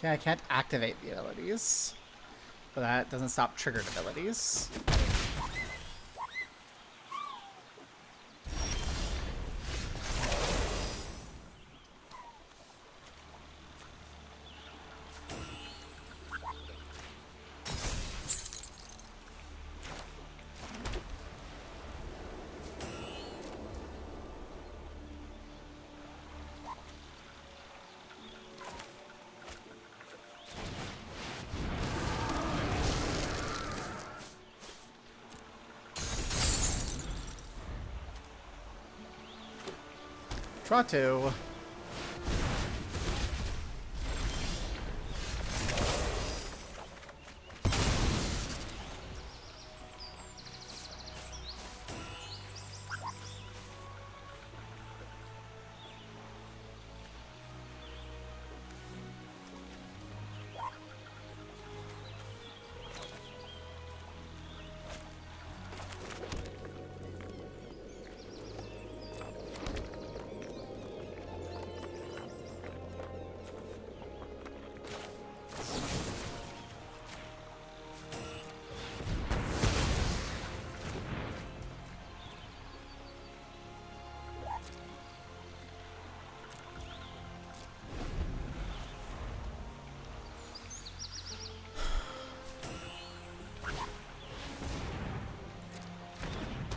Okay, I can't activate the abilities, but that doesn't stop triggered abilities. Draw 2.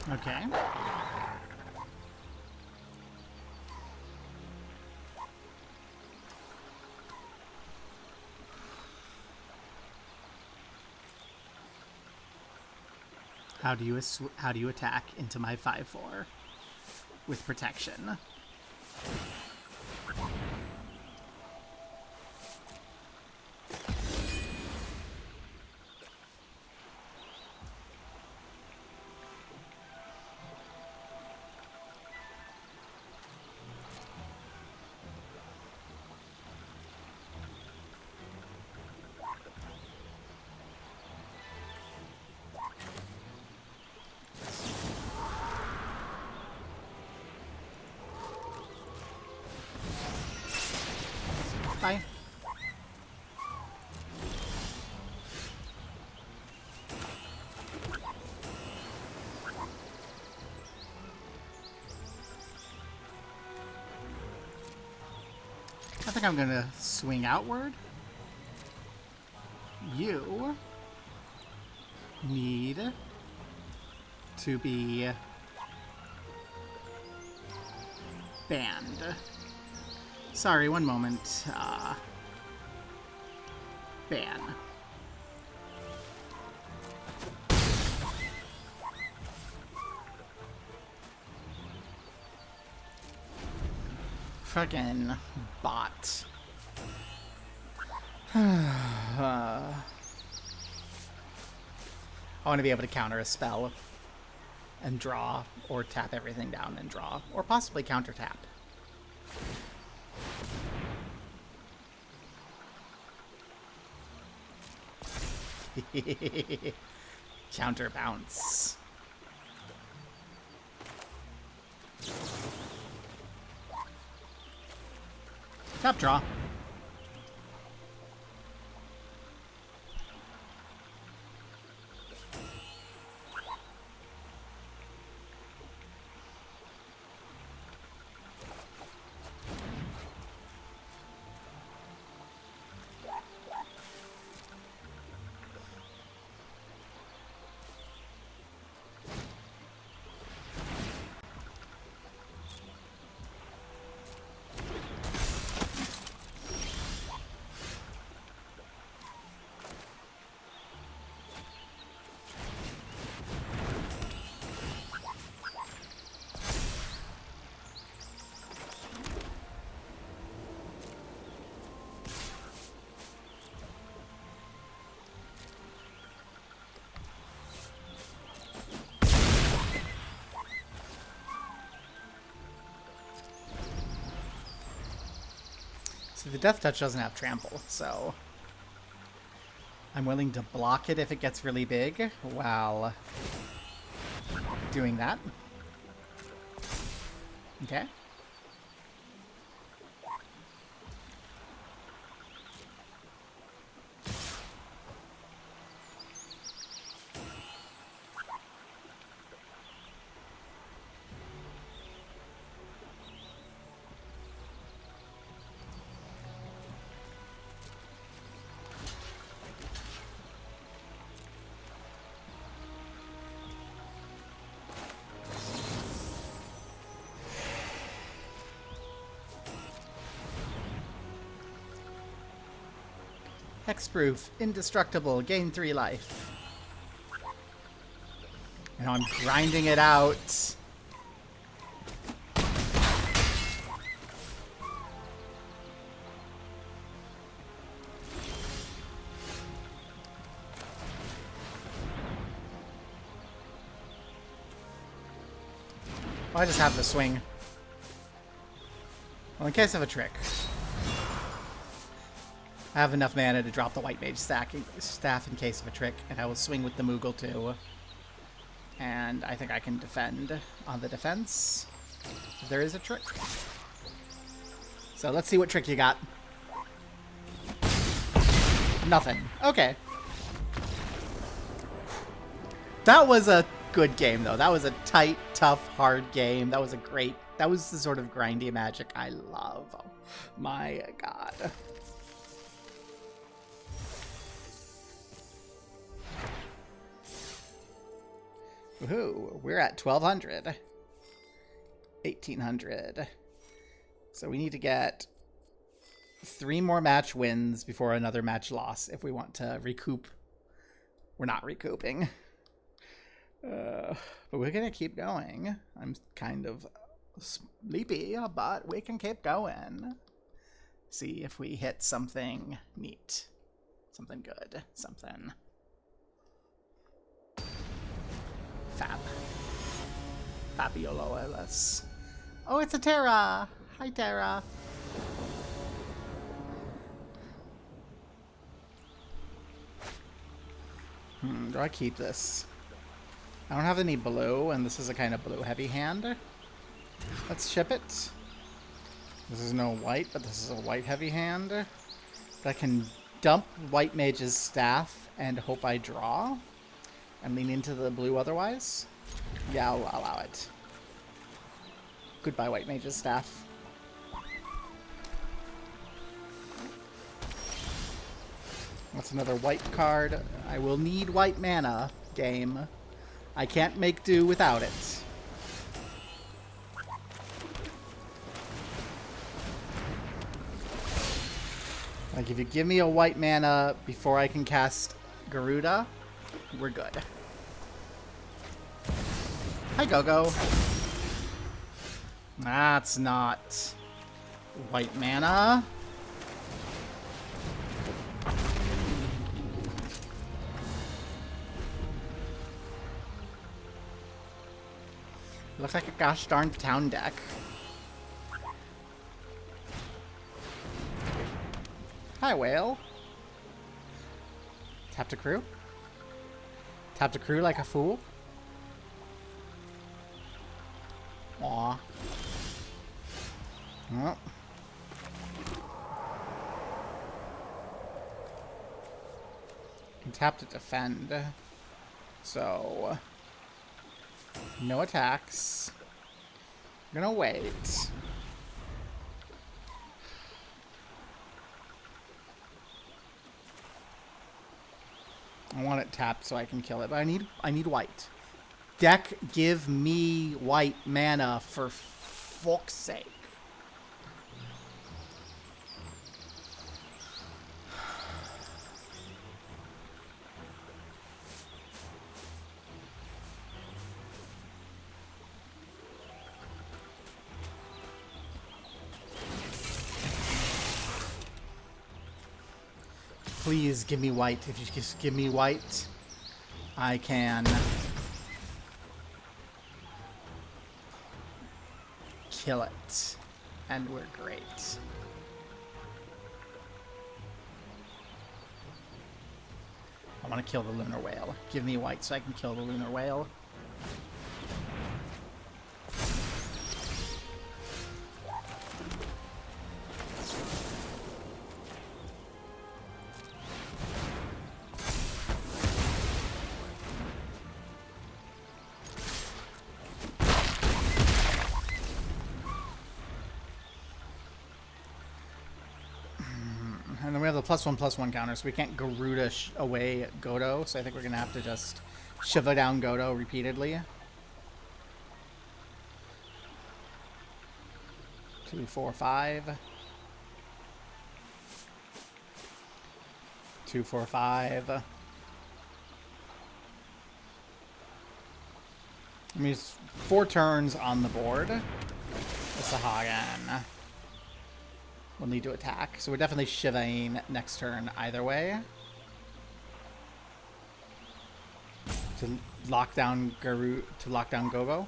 Okay. How do you attack into my 5/4 with protection? Bye. I think I'm gonna swing outward. You need to be banned. Sorry, one moment. Ban. Fucking bot. I want to be able to counter a spell and draw, or tap everything down and draw, or possibly counter tap. Counter bounce. Tap draw. The Death Touch doesn't have trample, so I'm willing to block it if it gets really big while doing that. Okay. Hexproof, indestructible, gain 3 life. And I'm grinding it out. Oh, I just have the swing. Well, in case of a trick. I have enough mana to drop the White Mage staff in case of a trick, and I will swing with the Moogle too. And I think I can defend on the defense if there is a trick. So let's see what trick you got. Nothing. Okay. That was a good game, though. That was a tight, tough, hard game. That was a great... That was the sort of grindy magic I love. Oh, my God. Woohoo, we're at 1,200. 1,800. So we need to get 3 more match wins before another match loss if we want to recoup. We're not recouping. But we're gonna keep going. I'm kind of sleepy, but we can keep going. See if we hit something neat. Something good. Something fab. Fabulous. Oh, it's a Terra! Hi, Terra. Do I keep this? I don't have any blue, and this is a kind of blue-heavy hand. Let's ship it. This is no white, but this is a white-heavy hand. But I can dump White Mage's Staff and hope I draw. And lean into the blue otherwise. Yeah, I'll allow it. Goodbye, White Mage's Staff. That's another white card. I will need white mana, game. I can't make do without it. Like, if you give me a white mana before I can cast Garuda, we're good. Hi, Go-Go. That's not white mana. Looks like a gosh darn town deck. Hi, whale. Tap to crew. Tap to crew like a fool. Aw. Well. Can tap to defend. So no attacks. I'm gonna wait. I want it tapped so I can kill it, but I need white. Deck, give me white mana for fuck's sake. Please give me white. If you just give me white, I can kill it. And we're great. I want to kill the lunar whale. Give me white so I can kill the lunar whale. And then we have the +1/+1 counter, so we can't Garuda away Godo, so I think we're going to have to just Shiva down Godo repeatedly. 2, 4, 5. 2, 4, 5. I mean, it's 4 turns on the board. The Sahagan will need to attack. So we're definitely Shivaing next turn either way. To lock down Gogo.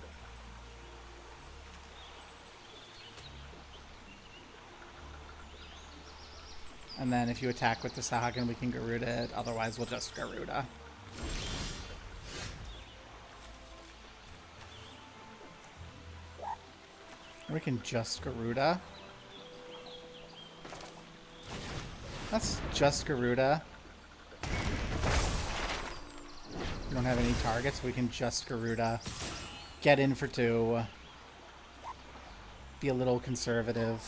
And then if you attack with the Sahagan, we can Garuda it. Otherwise, we'll just Garuda. We can just Garuda. That's just Garuda. We don't have any targets. We can just Garuda. Get in for 2. Be a little conservative.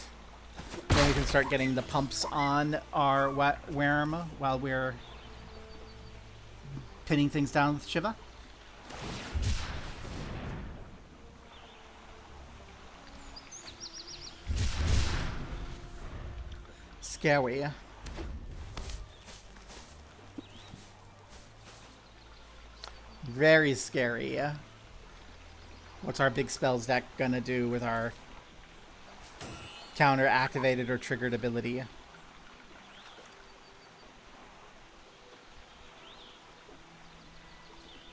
Then we can start getting the pumps on our Worm while we're pinning things down with Shiva. Scary. Very scary. What's our big spells deck gonna do with our counter activated or triggered ability?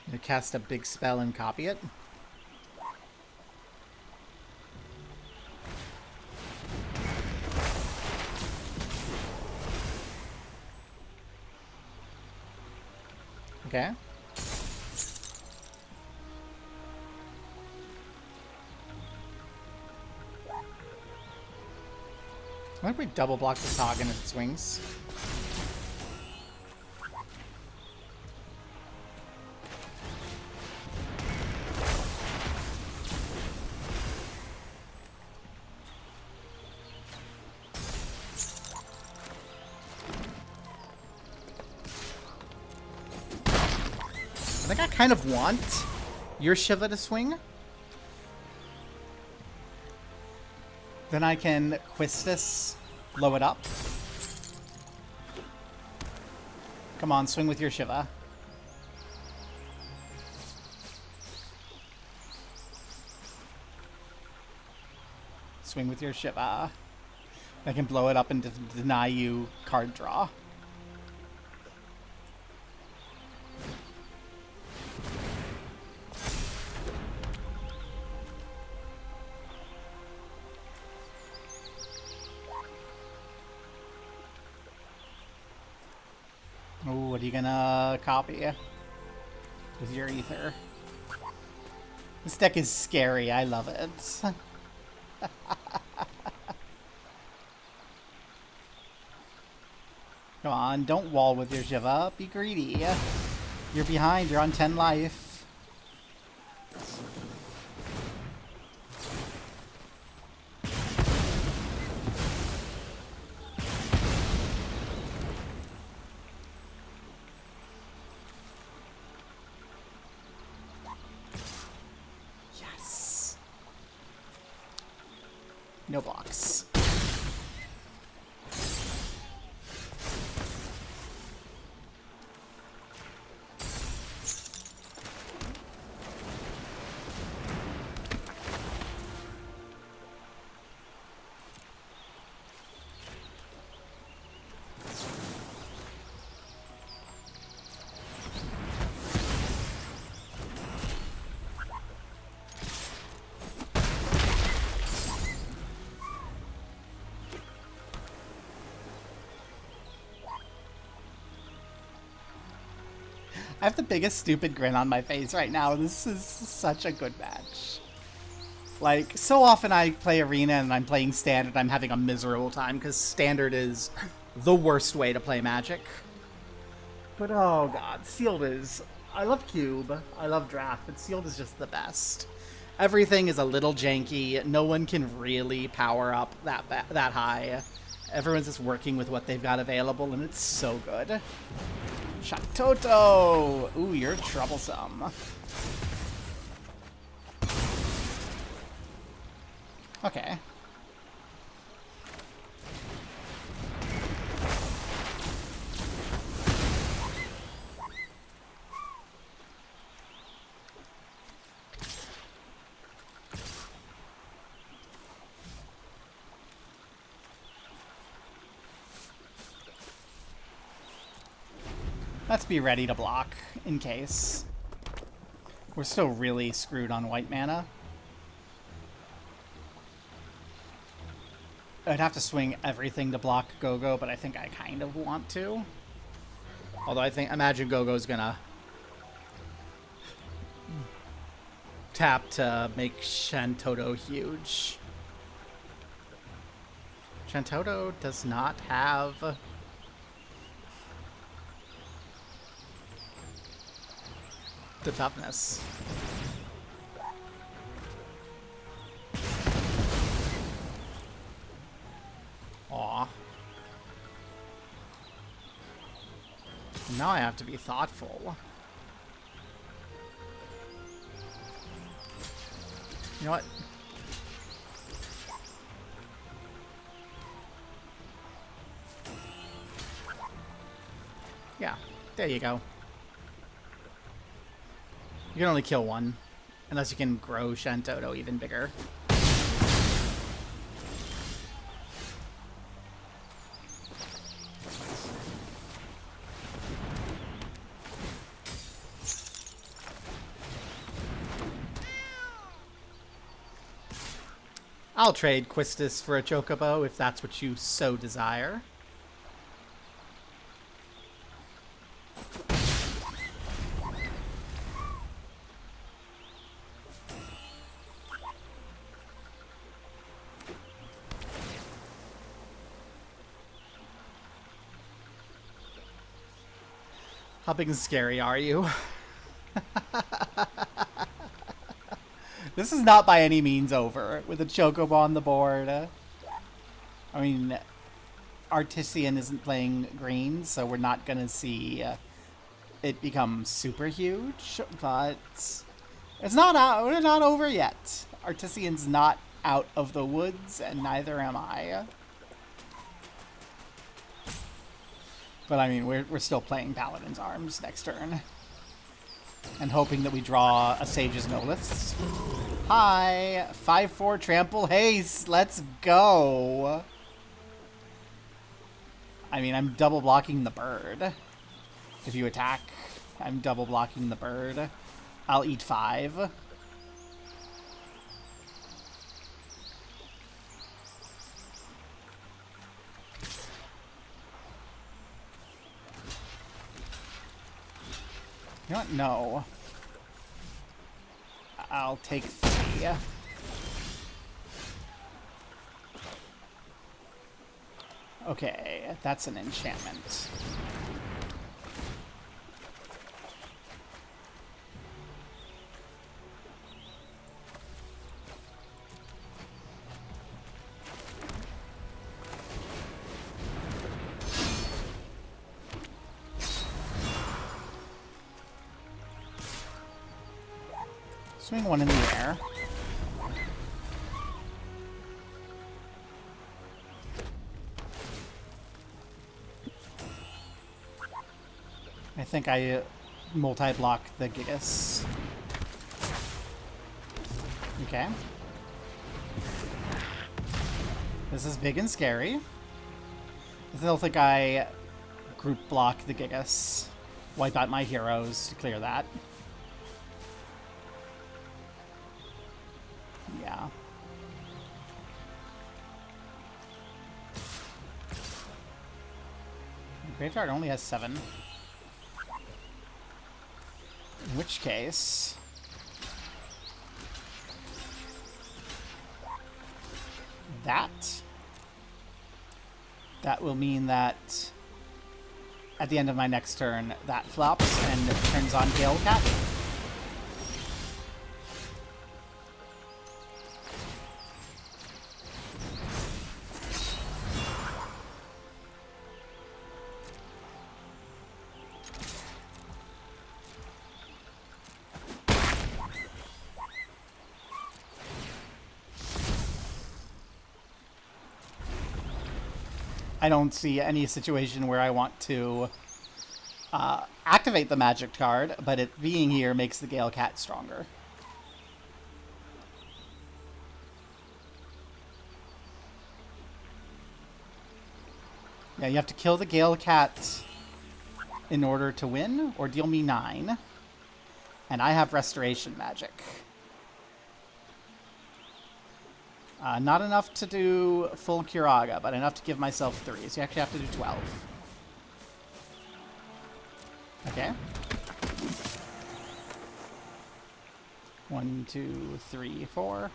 Gonna cast a big spell and copy it. Okay. Why don't we double block the Toggen as it swings? I think I kind of want your Shiva to swing. Then I can Quistis, blow it up. Come on, swing with your Shiva. Swing with your Shiva. I can blow it up and deny you card draw. Ooh, what are you gonna copy with your Ether? This deck is scary. I love it. Come on, don't wall with your Shiva. Be greedy. You're behind. You're on 10 life. Yes. No blocks. I have the biggest stupid grin on my face right now. This is such a good match. Like, so often I play Arena and I'm playing Standard, I'm having a miserable time because Standard is the worst way to play Magic. But oh god, Sealed is... I love Cube, I love Draft, but Sealed is just the best. Everything is a little janky, no one can really power up that high. Everyone's just working with what they've got available, and it's so good. Shatoto! Ooh, you're troublesome. Okay. Let's be ready to block, in case. We're still really screwed on white mana. I'd have to swing everything to block Go-Go, but I think I kind of want to. Although imagine Go-Go's gonna tap to make Shantoto huge. Shantoto does not have... the toughness. Aw. Now I have to be thoughtful. You know what? Yeah, there you go. You can only kill one. Unless you can grow Shantoto even bigger. I'll trade Quistis for a Chocobo if that's what you so desire. How big and scary are you? This is not by any means over with a Chocobo on the board. I mean, Artesian isn't playing green, so we're not going to see it become super huge, but it's not out. We're not over yet. Artesian's not out of the woods, and neither am I. But I mean, we're still playing Paladin's Arms next turn. And hoping that we draw a Sage's Noliths. Hi! 5/4 Trample Haste! Let's go! I mean, I'm double blocking the bird. If you attack, I'm double blocking the bird. I'll eat 5. You know what? No. I'll take 3. Okay, that's an enchantment. Swing one in the air. I think I multi-block the Gigas. Okay. This is big and scary. I still think I group block the Gigas. Wipe out my heroes to clear that. Yeah. The graveyard only has 7. In which case... That will mean that at the end of my next turn, that flops and turns on Gale Cat. I don't see any situation where I want to activate the magic card, but it being here makes the Gale Cat stronger. Yeah, you have to kill the Gale Cat in order to win, or deal me 9. And I have Restoration Magic. Not enough to do full Curaga, but enough to give myself 3. So you actually have to do 12. Okay. 1, 2, 3, 4.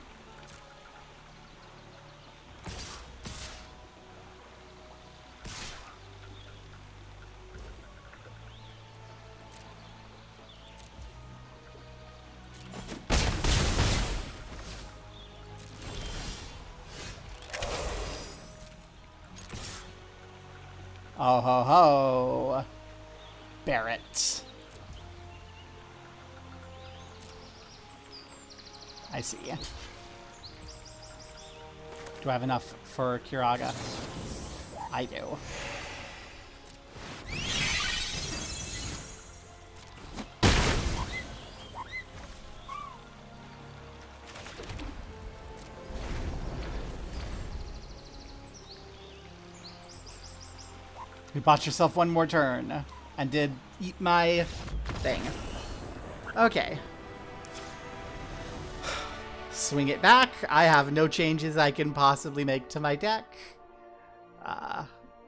Oh ho ho! Barrett. I see. Do I have enough for Curaga? I do. You bought yourself one more turn and did eat my thing. Okay. Swing it back. I have no changes I can possibly make to my deck.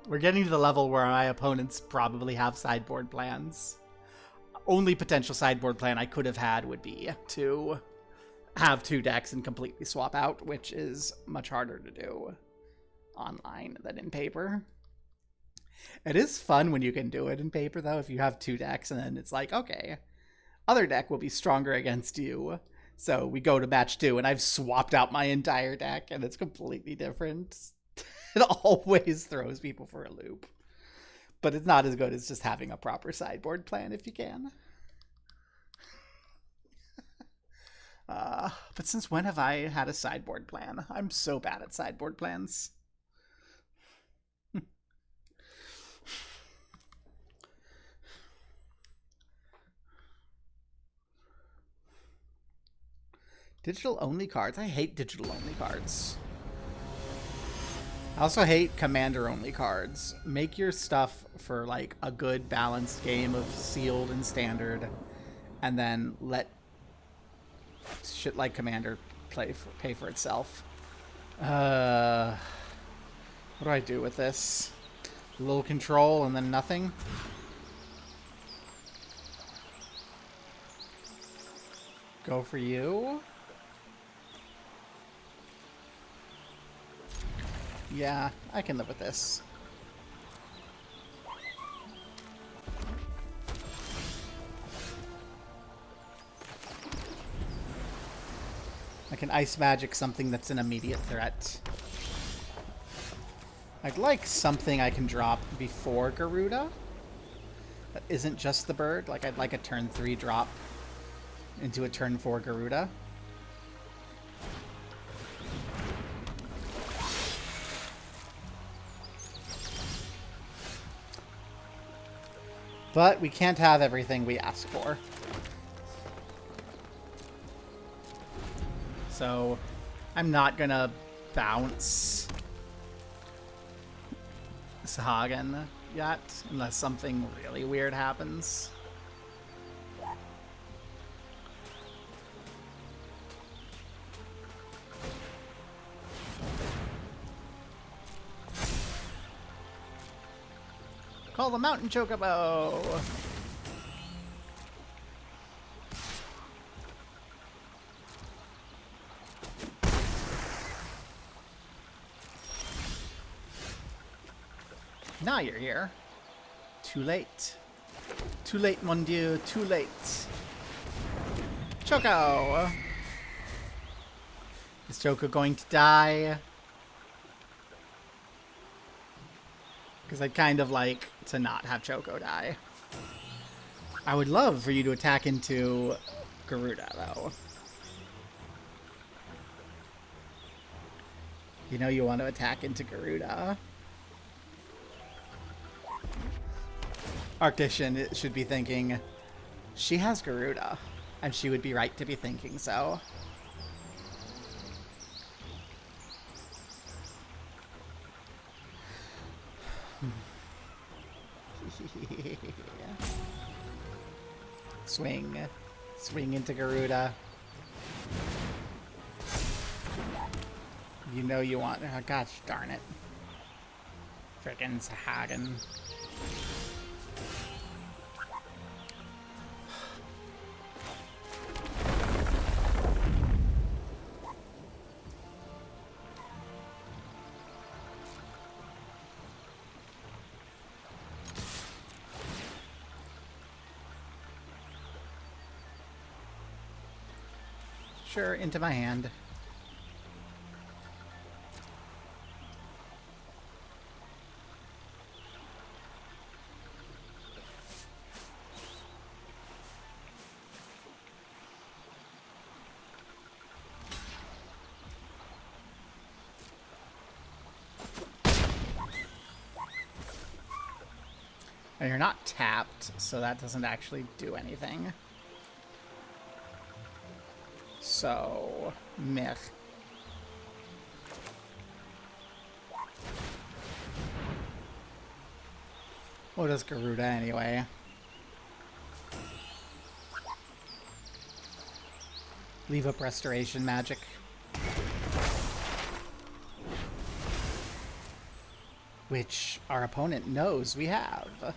We're getting to the level where my opponents probably have sideboard plans. Only potential sideboard plan I could have had would be to have 2 decks and completely swap out, which is much harder to do online than in paper. It is fun when you can do it in paper, though, if you have 2 decks and then it's like, okay, other deck will be stronger against you. So we go to match 2 and I've swapped out my entire deck and it's completely different. It always throws people for a loop. But it's not as good as just having a proper sideboard plan if you can. But since when have I had a sideboard plan? I'm so bad at sideboard plans. Digital-only cards? I hate digital-only cards. I also hate commander-only cards. Make your stuff for, like, a good, balanced game of sealed and standard, and then let shit like commander pay for itself. What do I do with this? A little control and then nothing? Go for you? Yeah, I can live with this. I can ice magic something that's an immediate threat. I'd like something I can drop before Garuda that isn't just the bird. Like, I'd like a turn 3 drop into a turn 4 Garuda. But we can't have everything we ask for. So I'm not gonna bounce Sahagan yet, unless something really weird happens. Call the Mountain Chocobo! Now you're here. Too late. Too late, mon dieu. Too late. Choco! Is Choco going to die? Because I'd kind of like to not have Choco die. I would love for you to attack into Garuda, though. You know you want to attack into Garuda. Arctician should be thinking, she has Garuda, and she would be right to be thinking so. Swing. Swing into Garuda. You know you want... Oh, gosh darn it. Frickin' Sahagan. Sure, into my hand. And you're not tapped, so that doesn't actually do anything. So, meh. What does Garuda anyway? Leave up restoration magic. Which our opponent knows we have.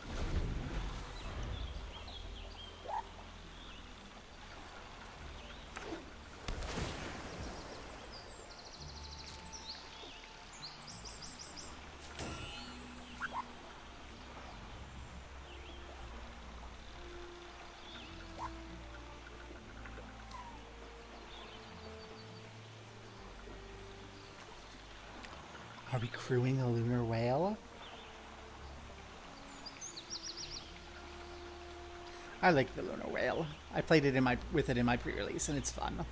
Are we crewing a lunar whale? I like the lunar whale. I played it with it in my pre-release, and it's fun.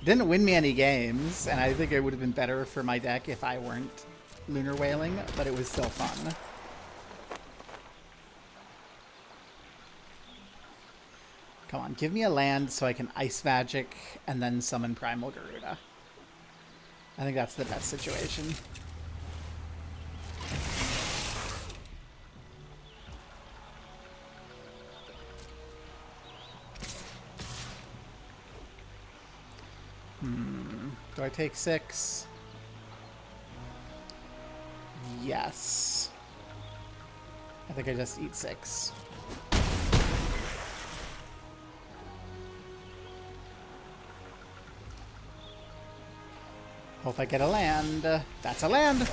It didn't win me any games, and I think it would have been better for my deck if I weren't lunar whaling, but it was still fun. Come on, give me a land so I can ice magic and then summon Primal Garuda. I think that's the best situation. Do I take 6? Yes. I think I just eat 6. Hope I get a land. That's a land!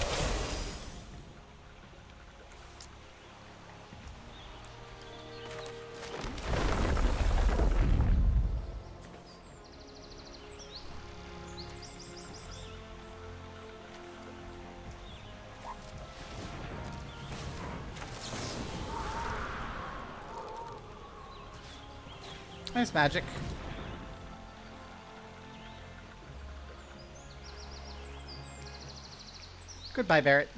Nice magic. Goodbye, Barret.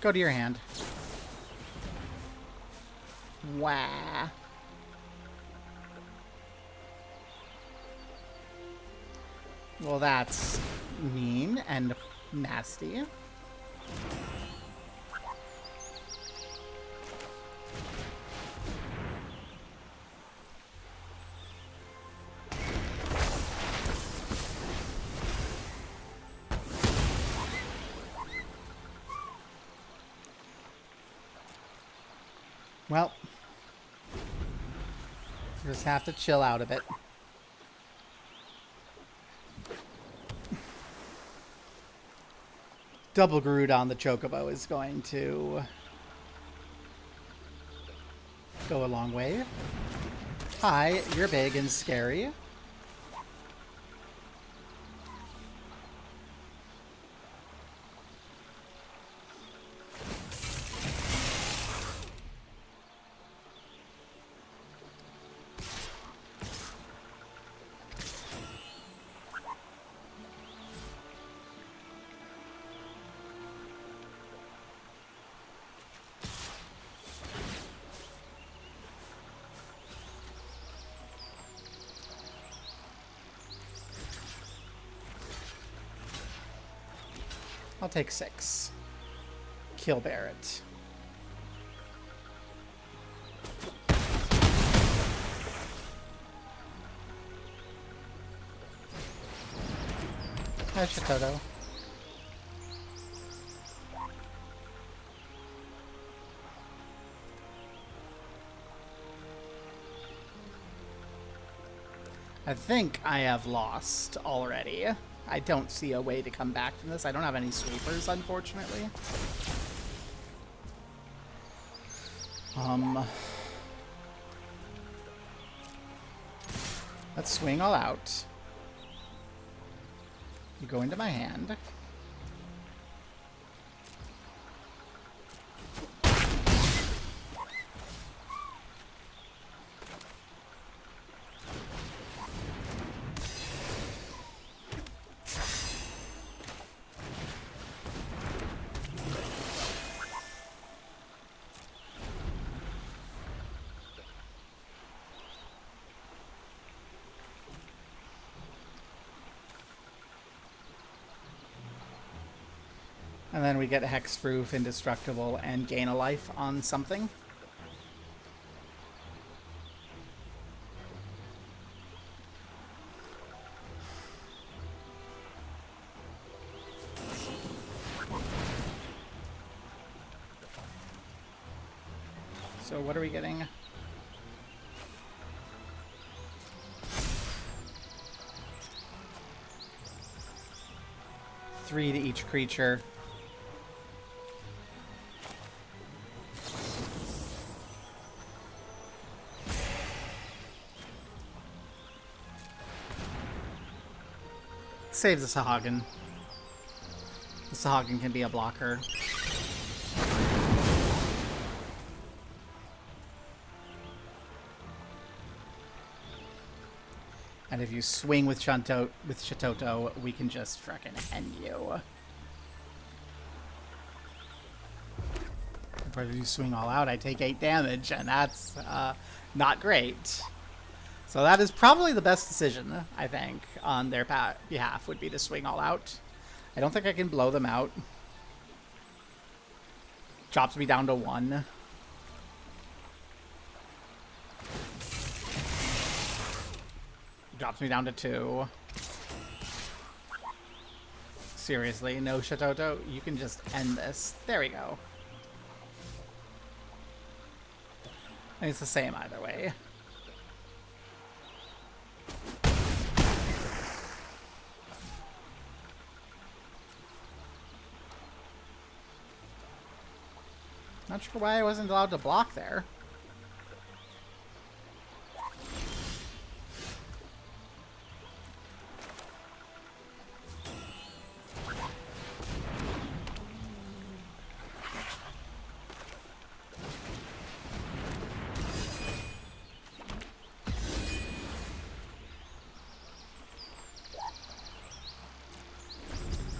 Go to your hand. Wah. Well, that's mean and nasty. Well, just have to chill out a bit. Double Garuda on the Chocobo is going to go a long way. Hi, you're big and scary. I'll take 6. Kill Barret. Hi, Shikoto. I think I have lost already. I don't see a way to come back from this. I don't have any sweepers, unfortunately. Let's swing all out. You go into my hand. And then we get Hexproof, Indestructible, and gain a life on something. So what are we getting? Three to each creature. Save the Sahagin. The Sahagin can be a blocker. And if you swing with Shatoto, we can just frickin' end you. But if you swing all out, I take 8 damage, and that's not great. So that is probably the best decision, I think, on their behalf, would be to swing all out. I don't think I can blow them out. Drops me down to 1. Drops me down to 2. Seriously, no, Shatoto, you can just end this. There we go. And it's the same either way. Not sure why I wasn't allowed to block there.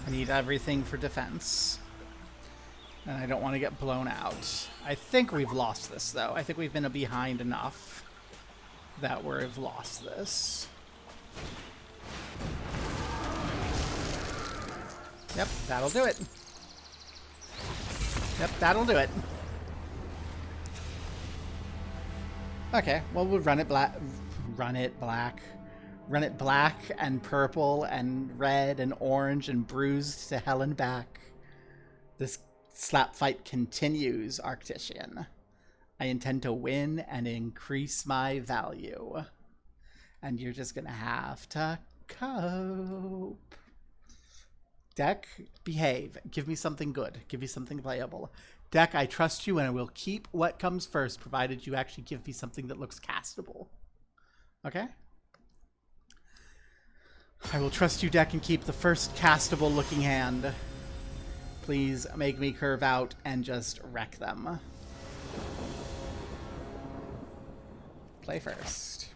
I need everything for defense. And I don't want to get blown out. I think we've lost this, though. I think we've been behind enough that we've lost this. Yep, that'll do it. Yep, that'll do it. Okay, well, we'll run it black. Run it black. Run it black and purple and red and orange and bruised to hell and back. This slap fight continues, Arctician. I intend to win and increase my value. And you're just gonna have to cope. Deck, behave. Give me something good. Give me something playable. Deck, I trust you and I will keep what comes first, provided you actually give me something that looks castable. Okay? I will trust you, deck, and keep the first castable looking hand. Please make me curve out and just wreck them. Play first.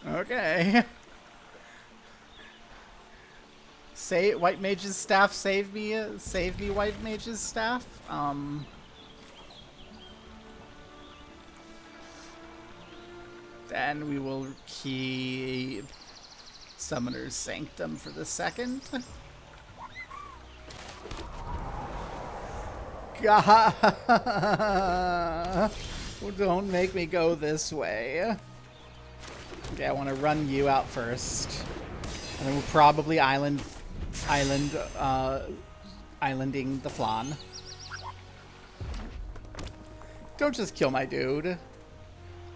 Okay. Say White Mage's staff, save me, White Mage's staff. Then we will keep Summoner's Sanctum for the second. God, don't make me go this way. Okay, I want to run you out first, and then we'll probably islanding the Flan. Don't just kill my dude.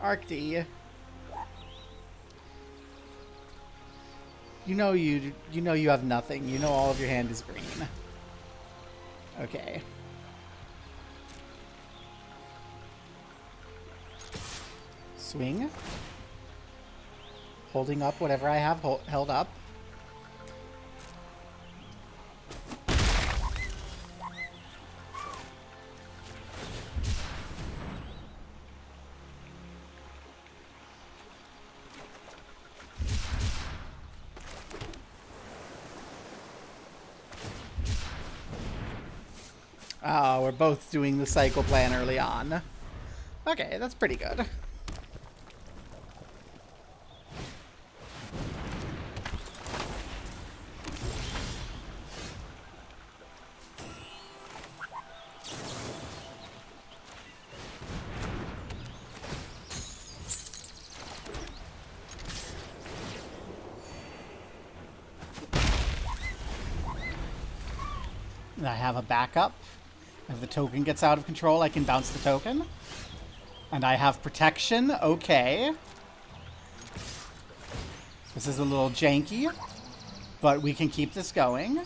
Arcty. You know you have nothing. You know all of your hand is green. Okay. Swing. Holding up whatever I have held up. Oh, we're both doing the cycle plan early on. Okay, that's pretty good. And I have a backup. If the token gets out of control, I can bounce the token. And I have protection. Okay. This is a little janky, but we can keep this going.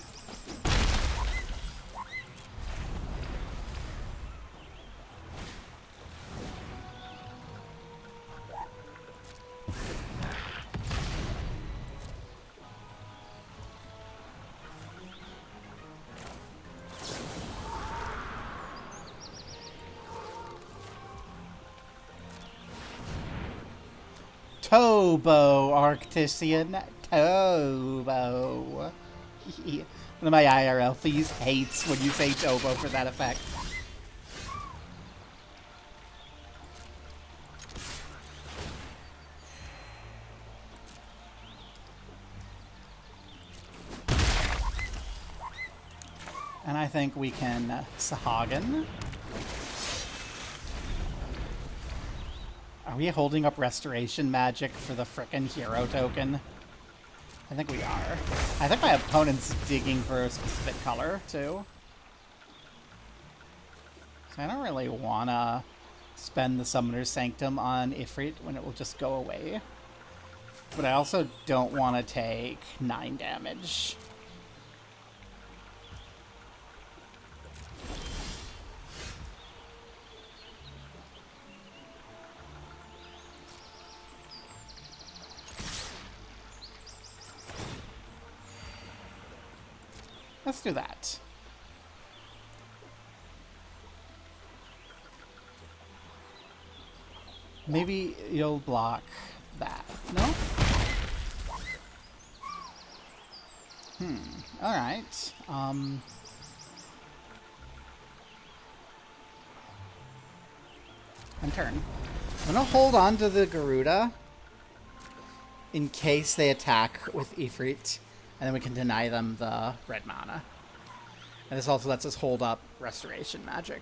Tobo, Arctician. Tobo. One of my IRL thieves hates when you say Tobo for that effect. And I think we can Sahagin. Are we holding up restoration magic for the frickin' hero token? I think we are. I think my opponent's digging for a specific color, too. So I don't really want to spend the Summoner's Sanctum on Ifrit when it will just go away. But I also don't want to take 9 damage. Let's do that. Maybe you'll block that. No? Alright. And turn. I'm gonna hold on to the Garuda in case they attack with Ifrit. And then we can deny them the red mana. And this also lets us hold up restoration magic.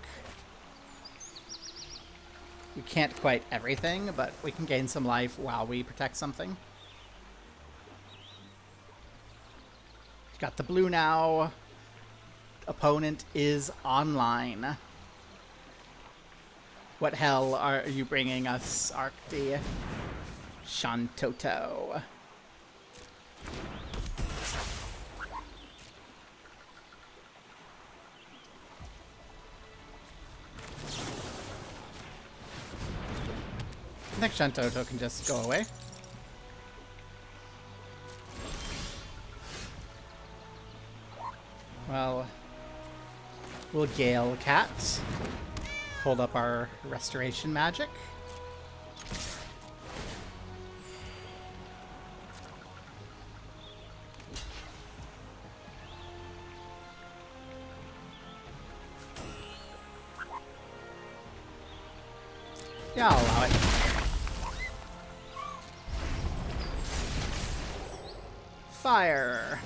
We can't quite everything, but we can gain some life while we protect something. Got the blue now. Opponent is online. What hell are you bringing us, Arcti? Shantoto. I think Shantoto can just go away. Well, we'll Gale Cat. Hold up our restoration magic. Yeah, I'll allow it. Fire.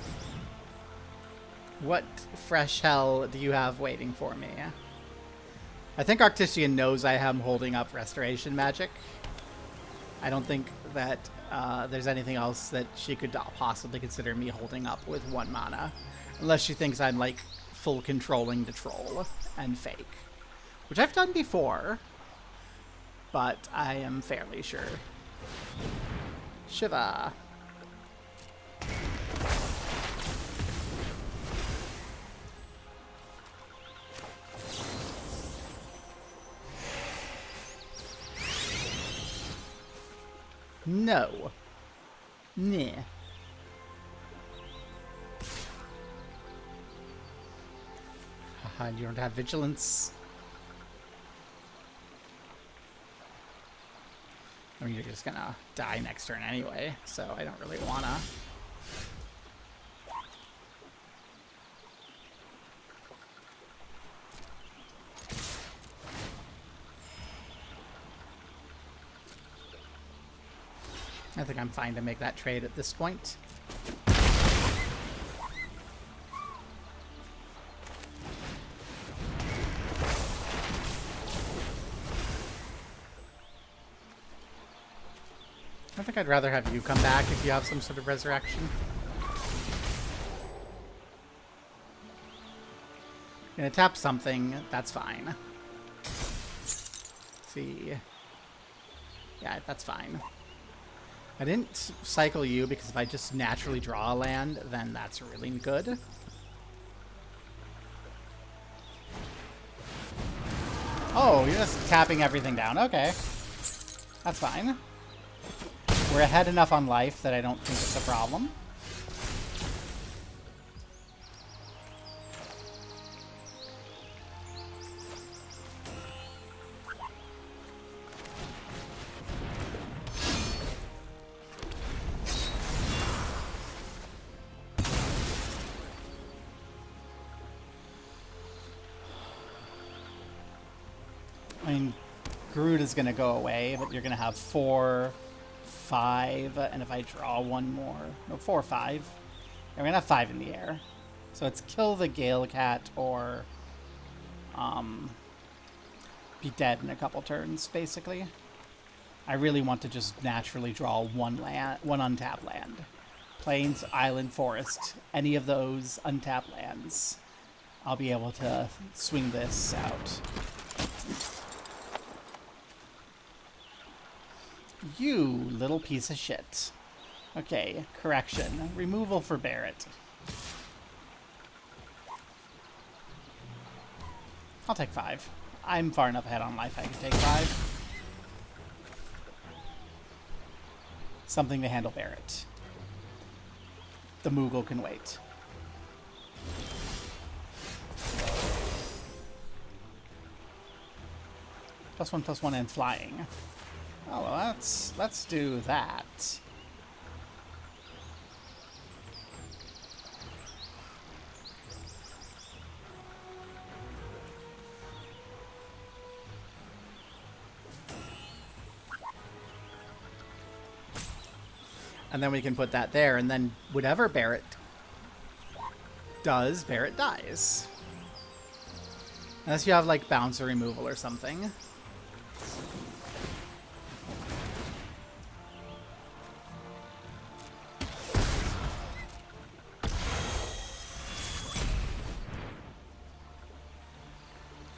What fresh hell do you have waiting for me? I think Arctician knows I am holding up restoration magic. I don't think that there's anything else that she could possibly consider me holding up with 1 mana. Unless she thinks I'm, like, full controlling the troll and fake. Which I've done before. But I am fairly sure. Shiva. No. Nah. Haha, you don't have vigilance. I mean, you're just gonna die next turn anyway, so I don't really wanna. I think I'm fine to make that trade at this point. I think I'd rather have you come back if you have some sort of resurrection. Gonna tap something, that's fine. Let's see. Yeah, that's fine. I didn't cycle you because if I just naturally draw a land, then that's really good. Oh, you're just tapping everything down. Okay. That's fine. We're ahead enough on life that I don't think it's a problem. I mean, Groot is going to go away, but you're going to have 4, 5, and if I draw one more... No, 4, 5. And we're going to have 5 in the air. So it's kill the Gale Cat or be dead in a couple turns, basically. I really want to just naturally draw one untapped land. Plains, Island, Forest. Any of those untapped lands. I'll be able to swing this out. You little piece of shit. Okay, correction. Removal for Barrett. I'll take 5. I'm far enough ahead on life I can take 5. Something to handle Barrett. The Moogle can wait. +1/+1 and flying. Oh, well, let's do that. And then we can put that there, and then whatever Barrett does, Barrett dies. Unless you have, like, bounce or removal or something.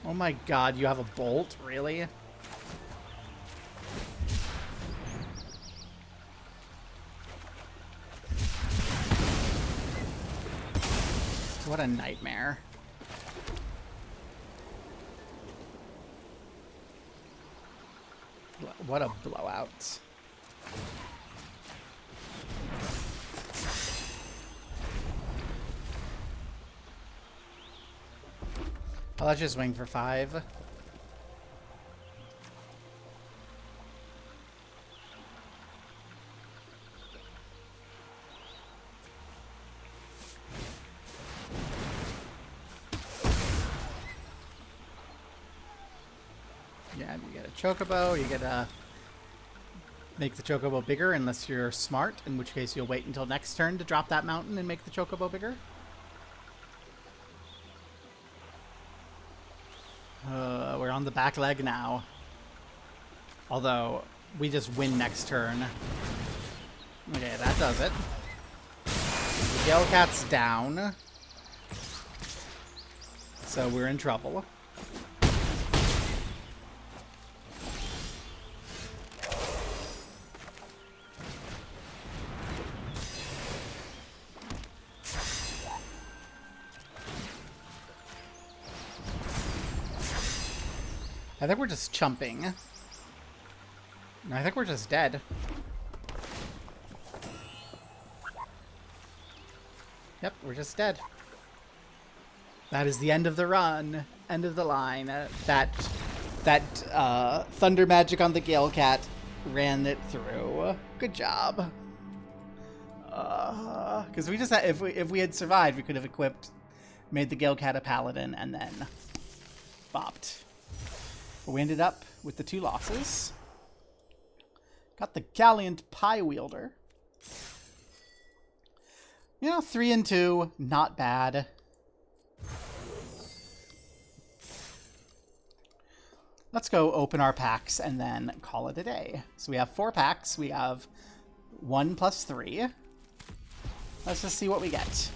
Oh my god, you have a bolt? Really? What a nightmare. What a blowout. I'll let you swing for 5. Yeah, you get a chocobo, you get a... Make the chocobo bigger unless you're smart, in which case you'll wait until next turn to drop that mountain and make the chocobo bigger. We're on the back leg now. Although, we just win next turn. Okay, that does it. The Gale Cat's down. So we're in trouble. I think we're just chumping. I think we're just dead. Yep, we're just dead. That is the end of the run. End of the line. That thunder magic on the Gale Cat ran it through. Good job. Because we just had, if we had survived, we could have made the Gale Cat a paladin, and then bopped. But we ended up with the 2 losses. Got the Gallant Pie Wielder. You know, 3 and 2, not bad. Let's go open our packs and then call it a day. So we have 4 packs. We have 1 plus 3. Let's just see what we get.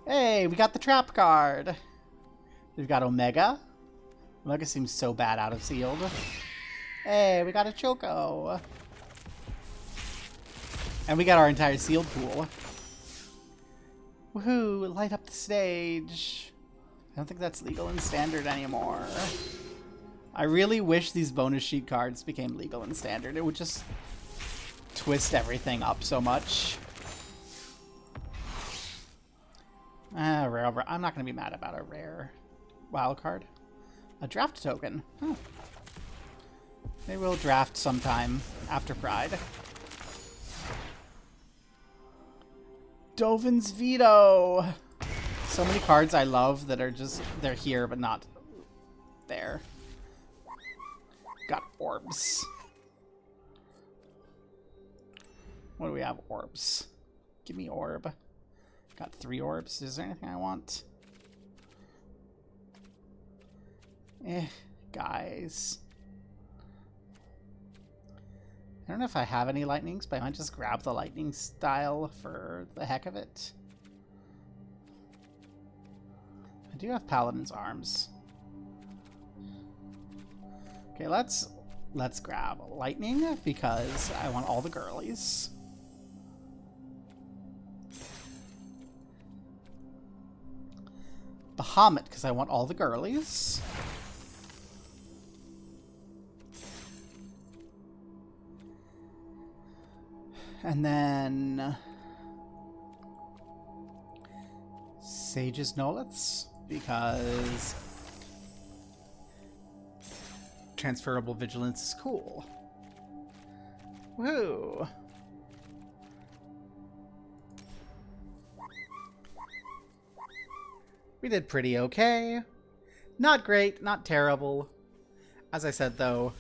Hey, we got the trap card. We've got Omega. Omega seems so bad out of sealed. Hey, we got a Choco. And we got our entire sealed pool. Woohoo, light up the stage. I don't think that's legal in standard anymore. I really wish these bonus sheet cards became legal in standard. It would just twist everything up so much. Rare. I'm not going to be mad about a rare wild card. A draft token. Huh. Maybe we'll draft sometime after Pride. Dovin's Veto. So many cards I love that are just, they're here but not there. Got orbs. What do we have? Orbs. Give me orb. Got 3 orbs. Is there anything I want? Guys. I don't know if I have any lightnings, but I might just grab the lightning style for the heck of it. I do have Paladin's Arms. Okay, let's grab lightning because I want all the girlies. Bahamut because I want all the girlies. And then Sage's Noliths because transferable vigilance is cool. Woo! We did pretty okay. Not great, not terrible. As I said though,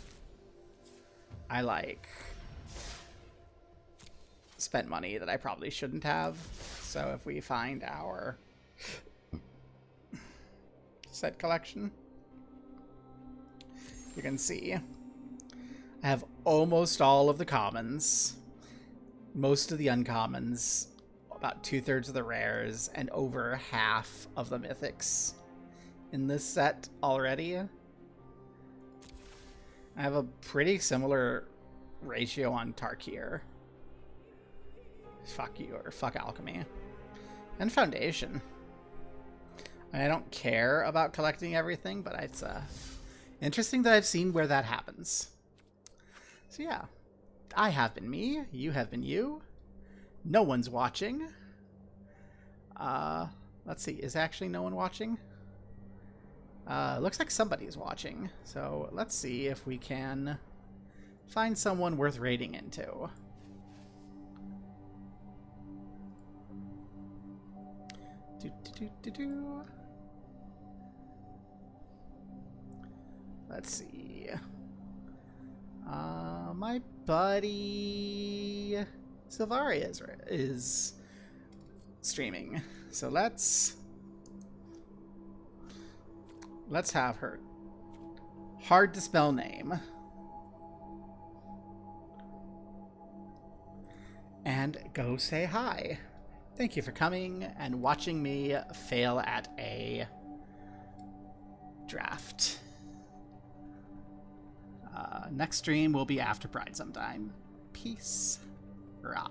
I spent money that I probably shouldn't have. So if we find our set collection, you can see I have almost all of the commons, most of the uncommons, about 2/3 of the rares, and over half of the mythics in this set already. I have a pretty similar ratio on Tarkir. Fuck you, or fuck Alchemy. And Foundation. I don't care about collecting everything, but it's interesting that I've seen where that happens. So yeah, I have been me, you have been you. No one's watching. Let's see, is actually no one watching? Looks like somebody's watching. So let's see if we can find someone worth raiding into. Let's see. My buddy Silvaria is streaming, so let's have her. Hard to spell name. And go say hi. Thank you for coming and watching me fail at a draft. Next stream will be after Pride sometime. Peace. Rah.